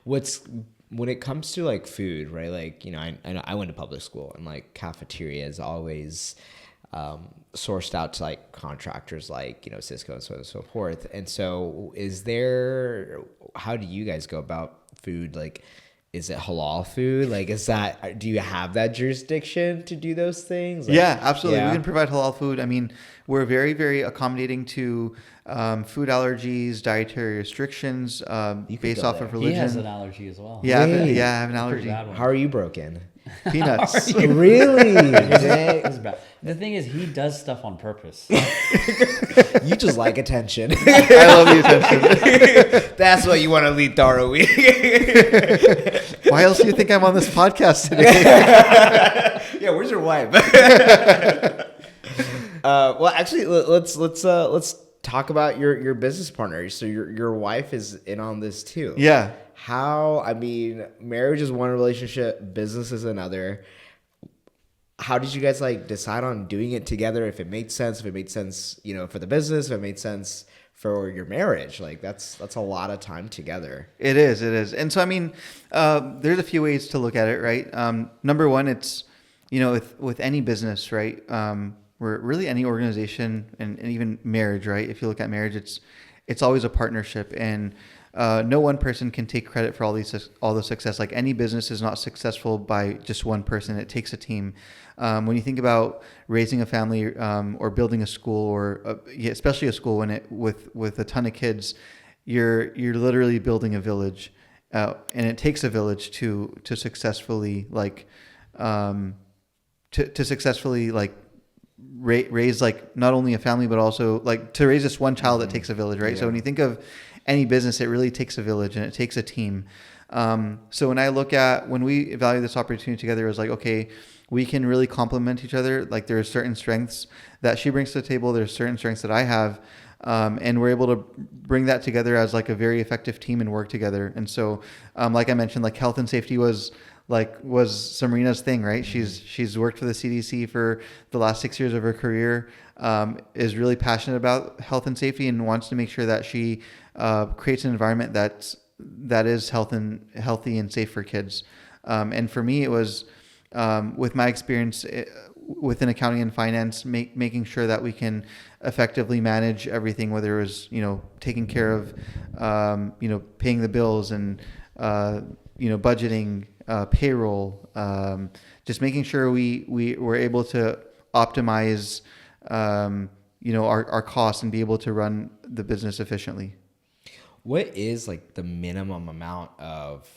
A: When it comes to like food, right? Like, you know, I went to public school, and like cafeteria is always sourced out to like contractors like, you know, Cisco and so on and so forth. And so how do you guys go about food? Like, is it halal food? Like, do you have that jurisdiction to do those things? Like,
B: yeah, absolutely.
A: yeah.
B: We can provide halal food. I mean, we're very, very accommodating to food allergies, dietary restrictions based off of religion.
C: He has an allergy as well.
B: Yeah,
A: Really?
B: I have an allergy.
A: How are you broken?
B: Peanuts.
A: Really?
C: It's bad. The thing is, he does stuff on purpose.
A: You just like attention.
B: I love the attention.
A: That's what you want to lead Daro week.
B: Why else do you think I'm on this podcast today?
A: Yeah, where's your wife? Well, actually, let's talk about your business partner. So your wife is in on this too.
B: Yeah.
A: I mean, marriage is one relationship, business is another. How did you guys like decide on doing it together? If it made sense, you know, for the business, if it made sense for your marriage, like that's a lot of time together.
B: It is. And so, I mean, there's a few ways to look at it, right? Number one, it's, you know, with any business, right? Where really any organization and even marriage, right? If you look at marriage, it's always a partnership, and no one person can take credit for all the success. Like, any business is not successful by just one person. It takes a team. When you think about raising a family or building a school, or especially a school with a ton of kids, you're literally building a village, and it takes a village to successfully raise like not only a family, but also like to raise this one child. That takes a village, right?
A: Yeah.
B: So when you think of any business, it really takes a village and it takes a team. So when we evaluate this opportunity together, it was like, okay, we can really complement each other. Like, there are certain strengths that she brings to the table. There's certain strengths that I have. And we're able to bring that together as like a very effective team and work together. And so, like I mentioned, like health and safety was Samarina's thing, right?
A: Mm-hmm.
B: She's worked for the CDC for the last 6 years of her career, is really passionate about health and safety, and wants to make sure that she creates an environment that is healthy and safe for kids. And for me, it was with my experience within accounting and finance, making sure that we can effectively manage everything, whether it was, you know, taking care of, you know, paying the bills and, you know, budgeting, payroll, just making sure we were able to optimize, you know, our costs and be able to run the business efficiently.
A: What is like the minimum amount of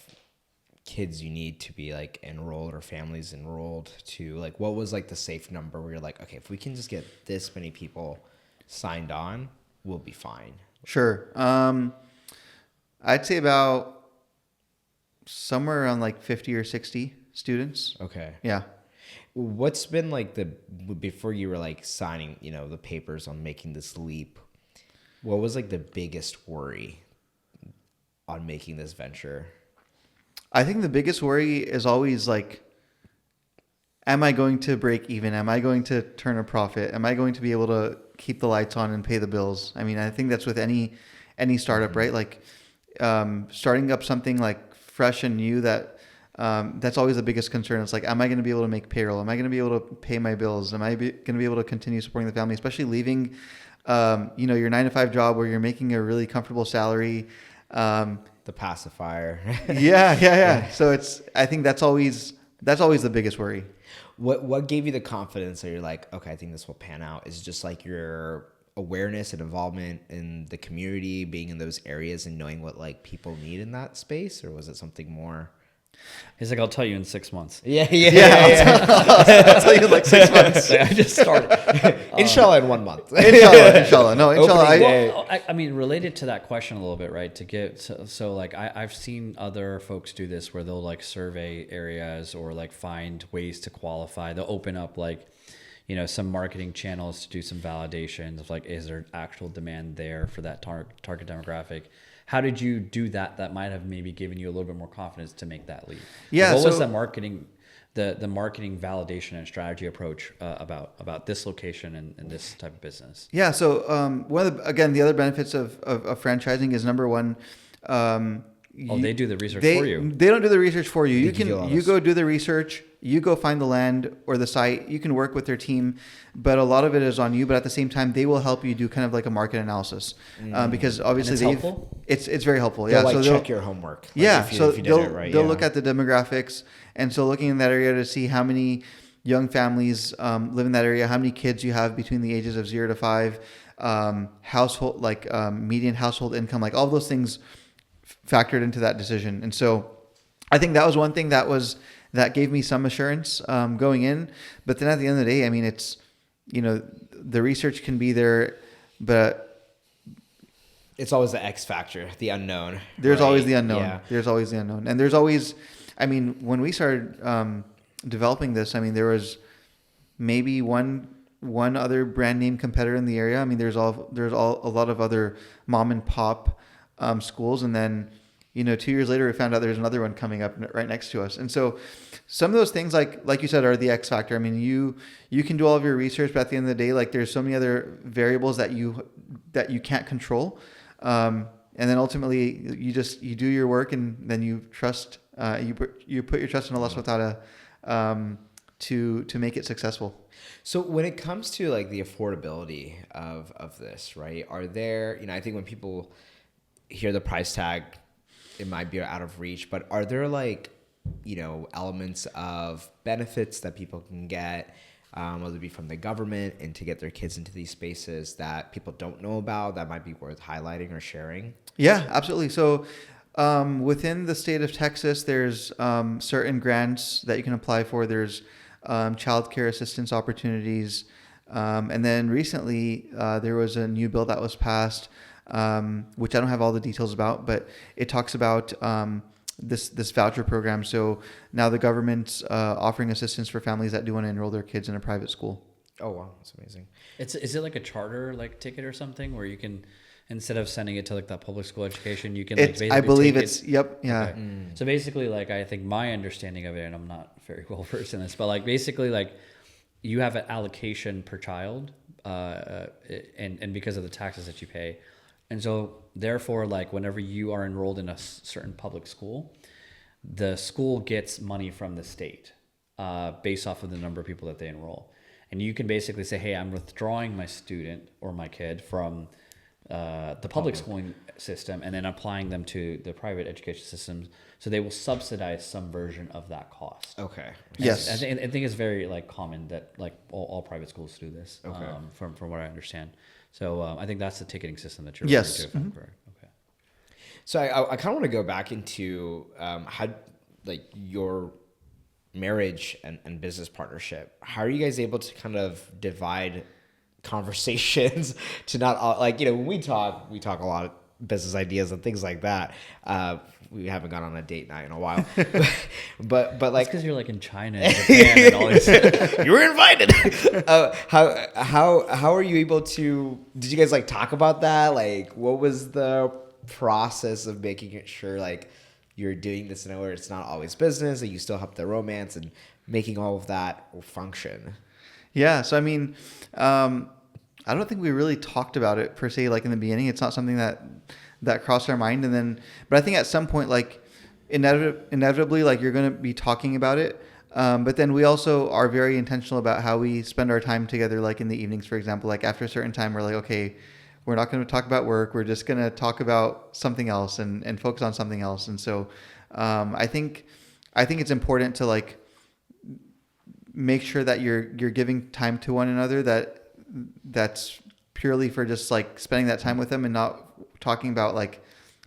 A: kids you need to be like enrolled, or families enrolled to, like, what was like the safe number where you're like, okay, if we can just get this many people signed on, we'll be fine?
B: Sure. I'd say about somewhere around like 50 or 60 students.
A: Okay.
B: Yeah.
A: What's been like before you were like signing, you know, the papers on making this leap, what was like the biggest worry on making this venture?
B: I think the biggest worry is always like, am I going to break even? Am I going to turn a profit? Am I going to be able to keep the lights on and pay the bills? I mean, I think that's with any startup, right? Like, starting up something like fresh and new, that's always the biggest concern. It's like, am I going to be able to make payroll? Am I going to be able to pay my bills? Am I going to be able to continue supporting the family, especially leaving, you know, your 9-to-5 job where you're making a really comfortable salary,
A: The pacifier.
B: Yeah. So I think that's always the biggest worry.
A: What gave you the confidence that you're like, okay, I think this will pan out? Is it just like your awareness and involvement in the community, being in those areas and knowing what like people need in that space, or was it something more?
C: He's like, I'll tell you in 6 months.
A: Yeah.
B: I'll tell you in like 6 months.
C: I just started.
A: Inshallah, in 1 month.
B: Inshallah. No, inshallah.
A: Opening day.
C: Well, I mean, related to that question a little bit, right? To get so like I've seen other folks do this where they'll like survey areas or like find ways to qualify. They'll open up like, some marketing channels to do some validations of like, is there actual demand there for that target demographic? How did you do that? That might have maybe given you a little bit more confidence to make that leap.
B: Yeah.
C: What was the marketing, the marketing validation and strategy approach about this location and this type of business?
B: Yeah. So one of the other benefits of franchising is, number one,
C: they do the research for you.
B: They don't do the research for you. You go do the research. You go find the land or the site. You can work with their team, but a lot of it is on you. But at the same time, they will help you do kind of like a market analysis, because obviously it's very helpful.
A: They'll check your homework.
B: If they'll look at the demographics, and so looking in that area to see how many young families live in that area, how many kids you have between the ages of 0 to 5, household median household income, like all those things factored into that decision. And so I think that was one thing that gave me some assurance going in. But then at the end of the day, I mean, it's, the research can be there, but
A: it's always the X factor, the unknown.
B: There's
A: right?
B: always the unknown.
A: Yeah.
B: There's always the unknown. And there's always, I mean, when we started developing this, I mean, there was maybe one other brand name competitor in the area. I mean, there's a lot of other mom and pop schools, and then 2 years later we found out there's another one coming up right next to us. And so some of those things, like you said, are the X factor. I mean, you can do all of your research, but at the end of the day, like, there's so many other variables that you can't control, and then ultimately you do your work, and then you trust, you put your trust in Allah subhanahu wa ta'ala to make it successful.
A: So when it comes to like the affordability of this, right, are there, I think when people hear the price tag, it might be out of reach, but are there like, elements of benefits that people can get, whether it be from the government and to get their kids into these spaces that people don't know about that might be worth highlighting or sharing?
B: Yeah, absolutely. So within the state of Texas, there's certain grants that you can apply for. There's childcare assistance opportunities. And then recently there was a new bill that was passed, which I don't have all the details about, but it talks about this voucher program. So now the government's offering assistance for families that do want to enroll their kids in a private school.
A: Oh, wow. That's amazing.
C: Is it like a charter ticket or something where you can, instead of sending it to like that public school education, you can
B: I believe it's, yep. Yeah.
C: Okay. So basically, I think my understanding of it, and I'm not very well versed in this, but basically you have an allocation per child, and because of the taxes that you pay. And so therefore, whenever you are enrolled in a certain public school, the school gets money from the state based off of the number of people that they enroll. And you can basically say, hey, I'm withdrawing my student or my kid from the public schooling system and then applying them to the private education systems. So they will subsidize some version of that cost.
A: Okay.
B: Yes.
C: I think it's very common that all private schools do this.
A: Okay.
C: From what I understand. So I think that's the ticketing system that you're
B: yes.
C: referring to. If I'm correct. Okay.
A: So I kind of want to go back into how your marriage and business partnership. How are you guys able to kind of divide conversations to not all, when we talk a lot of business ideas and things like that. We haven't gone on a date night in a while, but
C: that's because you're in China and Japan and all these.
A: You were invited. How are you able to? Did you guys talk about that? What was the process of making it sure you're doing this in a way where it's not always business and you still have the romance and making all of that function?
B: Yeah. So I mean, I don't think we really talked about it per se. In the beginning, it's not something that crossed our mind. And then, but I think at some point, inevitably, you're going to be talking about it. But then we also are very intentional about how we spend our time together. In the evenings, for example, after a certain time, we're okay, we're not going to talk about work. We're just going to talk about something else and focus on something else. And so, I think it's important to make sure that you're giving time to one another that's purely for just spending that time with them and not talking about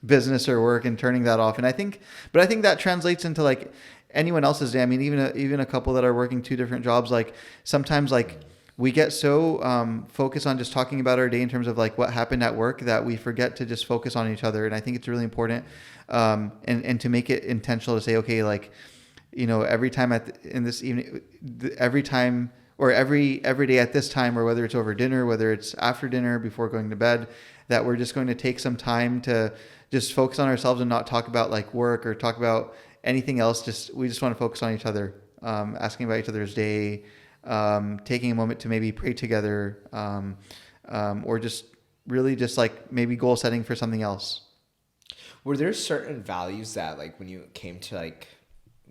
B: business or work and turning that off. And I think that translates into anyone else's day. I mean, even a couple that are working two different jobs, sometimes we get so focused on just talking about our day in terms of what happened at work that we forget to just focus on each other. And I think it's really important and to make it intentional to say, okay, every time in this evening, every time or every day at this time, or whether it's over dinner, whether it's after dinner, before going to bed, that we're just going to take some time to just focus on ourselves and not talk about like work or talk about anything else. We just want to focus on each other, asking about each other's day, taking a moment to maybe pray together, or just really just like maybe goal setting for something else.
A: Were there certain values that like when you came to like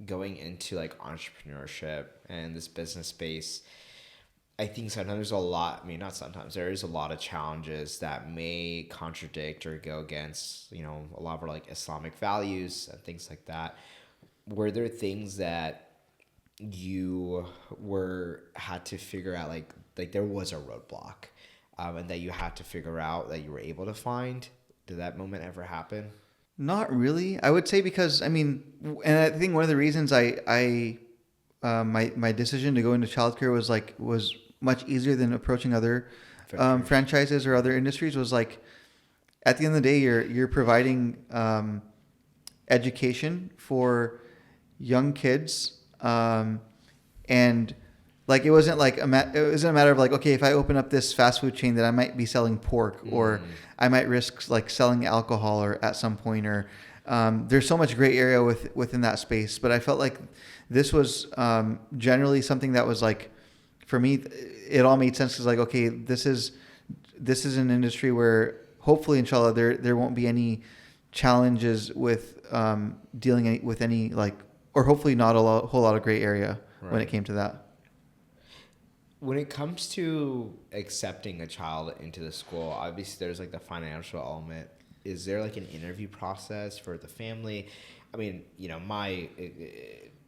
A: going into like entrepreneurship and this business space, I think sometimes there's a lot, I mean, not sometimes, there is a lot of challenges that may contradict or go against, you know, a lot of our like Islamic values and things like that. Were there things that you had to figure out, like there was a roadblock, and that you had to figure out that you were able to find? Did that moment ever happen?
B: Not really, I would say, because I mean, and I think one of the reasons my decision to go into childcare was much easier than approaching other franchises or other industries, was like, at the end of the day, you're providing education for young kids, and like it wasn't a matter of like, okay, if I open up this fast food chain, that I might be selling pork, or I might risk like selling alcohol or at some point, or there's so much gray area within that space. But I felt like this was generally something that was like, for me, it all made sense, because like, okay, this is an industry where hopefully, inshallah, there won't be any challenges with dealing with any like, or hopefully not a whole lot of gray area when it came to that.
A: When it comes to accepting a child into the school, obviously there's like the financial element. Is there like an interview process for the family? I mean, you know, my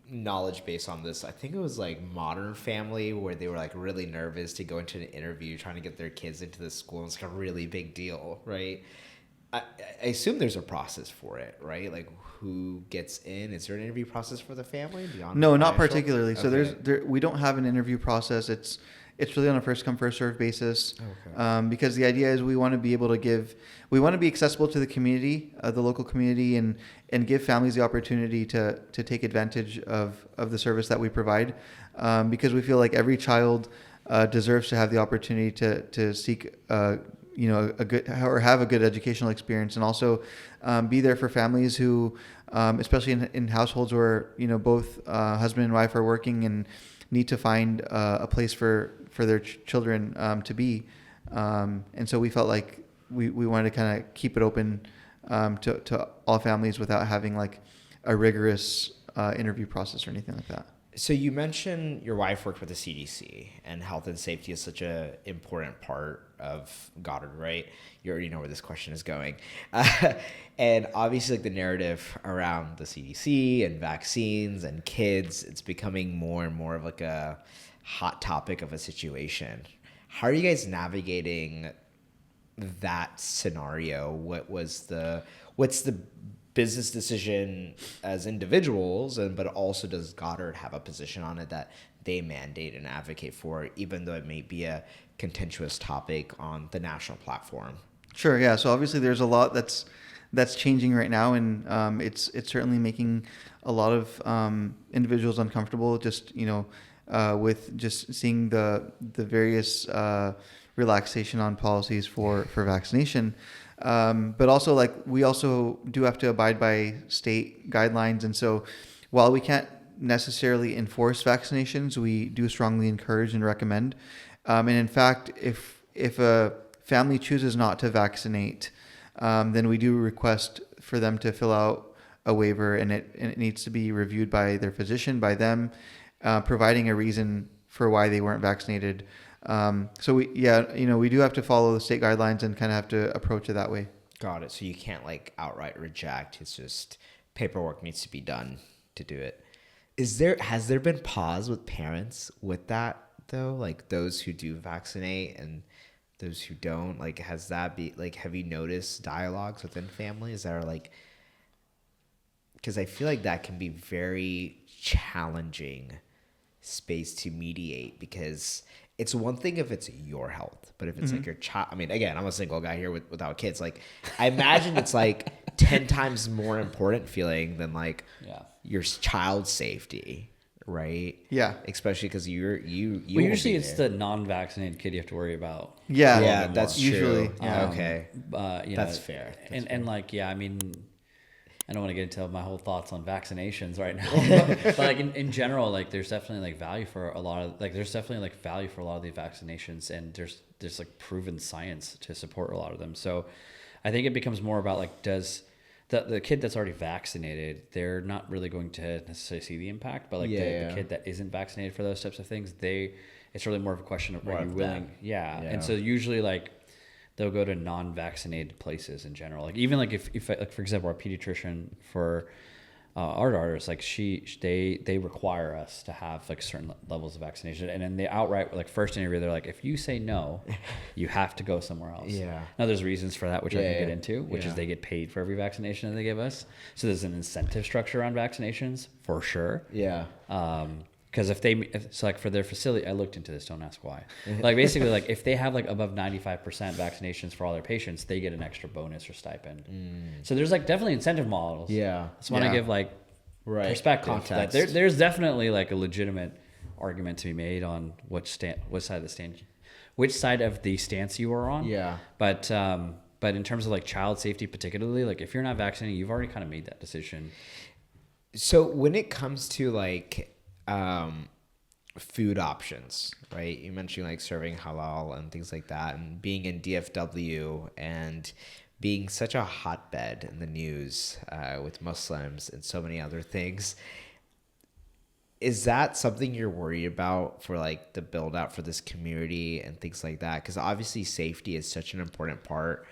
A: knowledge based on this, I think it was like Modern Family, where they were like really nervous to go into an interview trying to get their kids into the school. It's like a really big deal, right? I assume there's a process for it, right? Like who gets in? Is there an interview process for the family beyond?
B: No, not particularly. Okay. So we don't have an interview process. It's really on a first come first served basis. Okay. Because the idea is we want to be able to be accessible to the community, the local community, and give families the opportunity to take advantage of the service that we provide. Because we feel like every child deserves to have the opportunity to seek a good, or have a good educational experience, and also be there for families who, especially in households where, you know, both husband and wife are working and need to find a place for their children to be. And so we felt like we wanted to kind of keep it open to all families without having like a rigorous interview process or anything like that.
A: So you mentioned your wife worked with the CDC, and health and safety is such an important part of Goddard, right? You already know where this question is going. And obviously, like, the narrative around the CDC and vaccines and kids, it's becoming more and more of like a hot topic of a situation. How are you guys navigating that scenario? What's the business decision as individuals, but also does Goddard have a position on it that they mandate and advocate for, even though it may be a contentious topic on the national platform?
B: Sure, yeah. So obviously there's a lot that's changing right now, and it's certainly making a lot of individuals uncomfortable, just, you know, with just seeing the various relaxation on policies for vaccination. But also, like, we also do have to abide by state guidelines. And so while we can't necessarily enforce vaccinations, we do strongly encourage and recommend. And in fact, if a family chooses not to vaccinate, then we do request for them to fill out a waiver, and it needs to be reviewed by their physician, by them, providing a reason for why they weren't vaccinated. So we do have to follow the state guidelines and kind of have to approach it that way.
A: Got it. So you can't like outright reject. It's just paperwork needs to be done to do it. Has there been pause with parents with that though? Like those who do vaccinate and those who don't, like, have you noticed dialogues within families that are like, because I feel like that can be very challenging space to mediate, because it's one thing if it's your health, but if it's like your child, I mean, again, I'm a single guy here without kids. Like, I imagine it's like 10 times more important feeling than like your child's safety, right?
B: Yeah.
A: Especially because you
C: Well,
A: will
C: usually
A: be
C: it's
A: there.
C: the non-vaccinated kid you have to worry about.
B: Yeah.
A: Yeah, that's
B: usually.
A: true.
B: Yeah.
A: Okay. That's
C: Know,
A: fair.
C: And like, yeah, I mean, I don't want to get into my whole thoughts on vaccinations right now, but like in general, like there's definitely like value for a lot of there's definitely like value for a lot of these vaccinations, and there's like proven science to support a lot of them. So I think it becomes more about like, does the kid that's already vaccinated, they're not really going to necessarily see the impact, but like the kid that isn't vaccinated for those types of things, it's really more of a question of, are you willing? Yeah. And so usually like they'll go to non-vaccinated places in general. Like even like if like for example, our pediatrician for our daughters, like they require us to have like certain levels of vaccination, and then they outright like first interview they're like, if you say no, you have to go somewhere else. Yeah. Now there's reasons for that, which I can get into, which is they get paid for every vaccination that they give us. So there's an incentive structure around vaccinations for sure. Yeah. Because so like for their facility, I looked into this, don't ask why. Like basically like if they have like above 95% vaccinations for all their patients, they get an extra bonus or stipend. So there's like definitely incentive models. Yeah. I just want to give like perspective. Context. That there's definitely like a legitimate argument to be made on which side of the stance you are on. Yeah. But in terms of like child safety particularly, like if you're not vaccinated, you've already kind of made that decision.
A: So when it comes to like food options, right? You mentioned like serving halal and things like that, and being in DFW and being such a hotbed in the news with Muslims and so many other things. Is that something you're worried about for like the build out for this community and things like that? Because obviously safety is such an important part,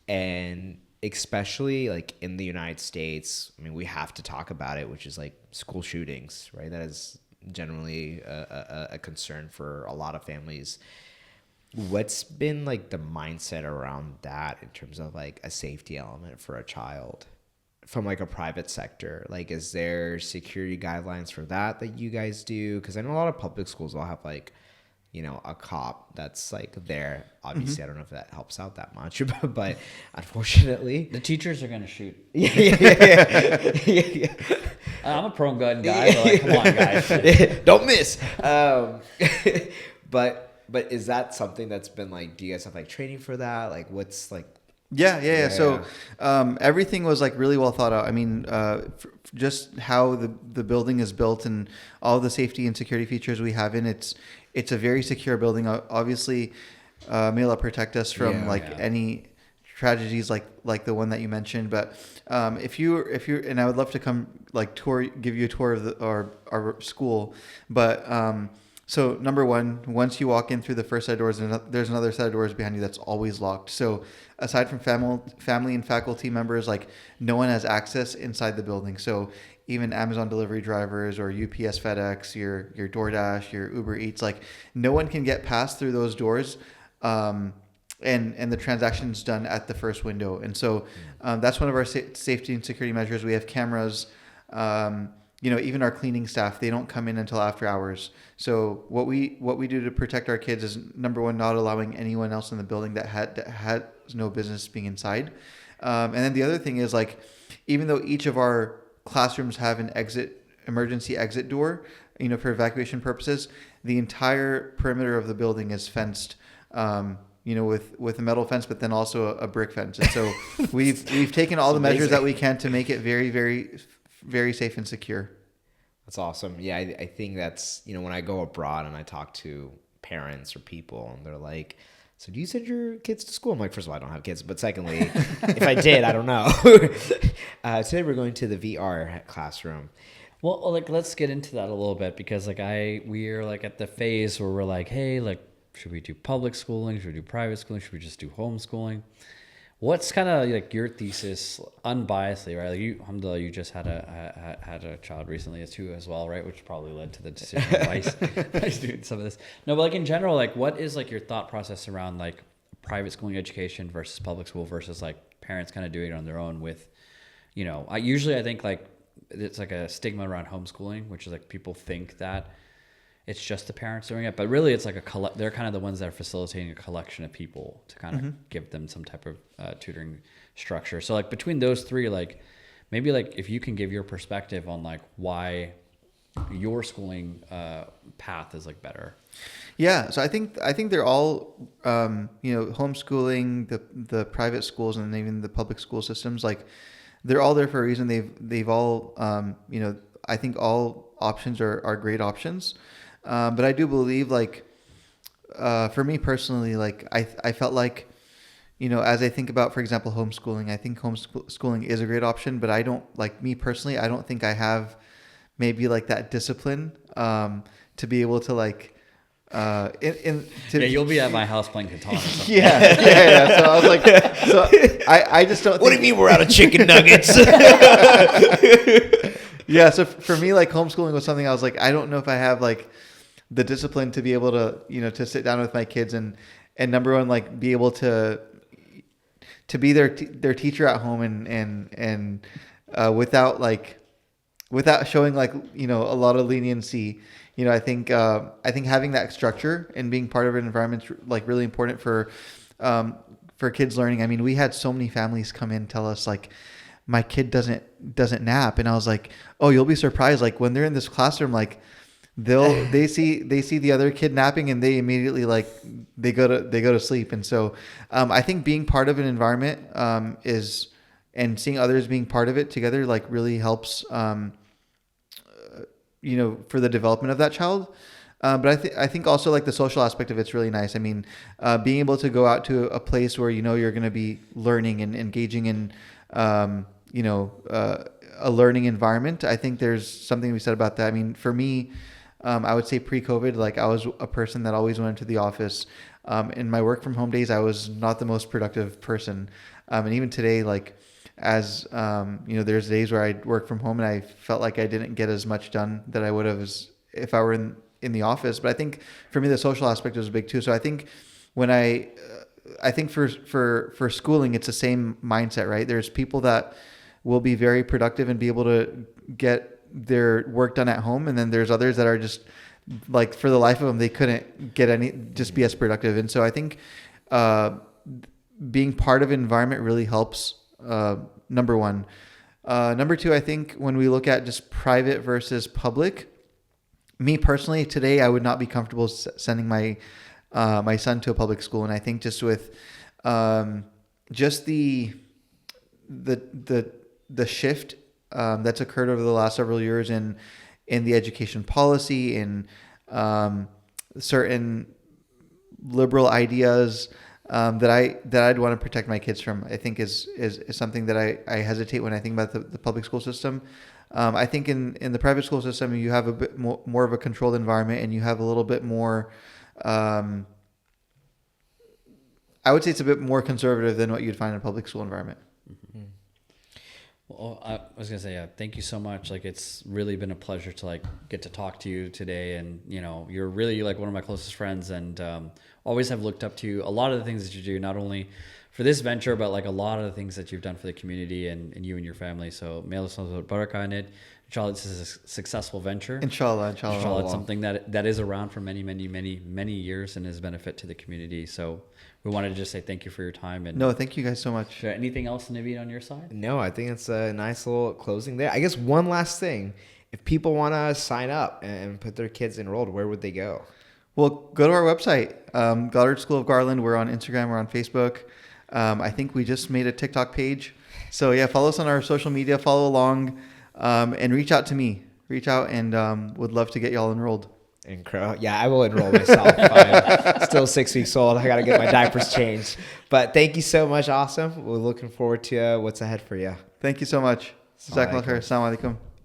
A: and especially like in the United States, I mean, we have to talk about it, which is like school shootings, right? That is generally a concern for a lot of families. What's been like the mindset around that in terms of like a safety element for a child from like a private sector? Like, is there security guidelines for that you guys do? Because I know a lot of public schools will have like, you know, a cop that's like there. Obviously, I don't know if that helps out that much, but unfortunately,
C: the teachers are going to shoot.
A: Yeah.
C: I'm a pro gun guy, but like, come on, guys,
A: don't miss. But is that something that's been like? Do you guys have like training for that? Like, what's like?
B: Yeah. So everything was like really well thought out. I mean, just how the building is built and all the safety and security features we have in it's a very secure building. Obviously, may Allah protect us from any tragedies like the one that you mentioned. But if you and I would love to come like give you a tour of our school. But so number one, once you walk in through the first set of doors, there's another set of doors behind you that's always locked. So aside from family and faculty members, like no one has access inside the building. So even Amazon delivery drivers or UPS, FedEx, your DoorDash, your Uber Eats, like no one can get past through those doors. And the transaction's done at the first window. And so that's one of our safety and security measures. We have cameras. Even our cleaning staff, they don't come in until after hours. So what we do to protect our kids is, number one, not allowing anyone else in the building that had no business being inside. And then the other thing is, like, even though each of our classrooms have an emergency exit door, for evacuation purposes, the entire perimeter of the building is fenced, with a metal fence, but then also a brick fence. And so we've taken all the measures that we can to make it very, very, very safe and secure.
A: That's awesome. Yeah, I think that's, when I go abroad and I talk to parents or people and they're like, so do you send your kids to school? I'm like, first of all, I don't have kids. But secondly, if I did, I don't know. Today we're going to the VR classroom.
C: Well, like, let's get into that a little bit, because like we are like at the phase where we're like, hey, like, should we do public schooling? Should we do private schooling? Should we just do homeschooling? What's kind of like your thesis, unbiasedly, right? Like alhamdulillah, you just had a child recently too as well, right? Which probably led to the decision why he's doing some of this. No, but like in general, like what is like your thought process around like private schooling education versus public school versus like parents kind of doing it on their own with, I think like it's like a stigma around homeschooling, which is like people think that it's just the parents doing it, but really it's like they're kind of the ones that are facilitating a collection of people to kind of give them some type of tutoring structure. So like between those three, like maybe like if you can give your perspective on like why your schooling path is like better?
B: Yeah, so I think they're all homeschooling, the private schools, and even the public school systems, like they're all there for a reason. They've all I think all options are great options, but I do believe like for me personally, like I felt like, as I think about, for example, homeschooling, I think homeschooling is a great option, but I don't, like me personally, I don't think I have maybe like that discipline to be able to like.
C: You'll be at my house playing katana.
B: Yeah. So I was like, I just don't.
A: What do you mean we're out of chicken nuggets?
B: Yeah. So for me, like homeschooling was something I was like, I don't know if I have like the discipline to be able to, to sit down with my kids and number one, like be able to be their teacher at home and without showing like, a lot of leniency. I think having that structure and being part of an environment is like really important for kids learning. I mean, we had so many families come in and tell us like, my kid doesn't nap, and I was like, oh, you'll be surprised. Like when they're in this classroom, like they see the other kid napping and they immediately like they go to sleep. And so I think being part of an environment and seeing others being part of it together like really helps. For the development of that child. But I think also like the social aspect of it's really nice. I mean, being able to go out to a place where, you're going to be learning and engaging in, a learning environment. I think there's something to be said about that. I mean, for me, I would say pre-COVID, like I was a person that always went to the office. In my work from home days, I was not the most productive person. And even today, like, as there's days where I work from home and I felt like I didn't get as much done that I would have as if I were in the office. But I think for me the social aspect was big too. So I think when I think for schooling it's the same mindset, right? There's people that will be very productive and be able to get their work done at home, and then there's others that are just like for the life of them they couldn't just be as productive. And so I think being part of an environment really helps. Number one. Number two, I think when we look at just private versus public, me personally today, I would not be comfortable sending my son to a public school. And I think just with just the shift that's occurred over the last several years in the education policy, in certain liberal ideas that I'd want to protect my kids from, I think is something that I hesitate when I think about the public school system. I think in the private school system, you have a bit more of a controlled environment, and you have a little bit more, I would say it's a bit more conservative than what you'd find in a public school environment.
C: Mm-hmm. Well, I was going to say, thank you so much. Like, it's really been a pleasure to like get to talk to you today. And, you're really like one of my closest friends, and always have looked up to you. A lot of the things that you do, not only for this venture, but like a lot of the things that you've done for the community and you and your family. So, may Allah subhanahu wa ta'ala, inshallah, this is a successful venture. Inshallah. It's something that is around for many, many, many, many years and is a benefit to the community. So we wanted to just say thank you for your time. And
B: no, thank you guys so much.
C: Anything else, Naveed, on your side?
A: No, I think it's a nice little closing there. I guess one last thing. If people want to sign up and put their kids enrolled, where would they go?
B: Well, go to our website, Goddard School of Garland. We're on Instagram. We're on Facebook. I think we just made a TikTok page. So yeah, follow us on our social media, follow along, and reach out to me. Reach out and would love to get y'all enrolled.
A: Incredible. Yeah, I will enroll myself. I'm still 6 weeks old. I got to get my diapers changed. But thank you so much, Asim. We're looking forward to what's ahead for you.
B: Thank you so much. Jazakallah khair. Assalamu alaikum.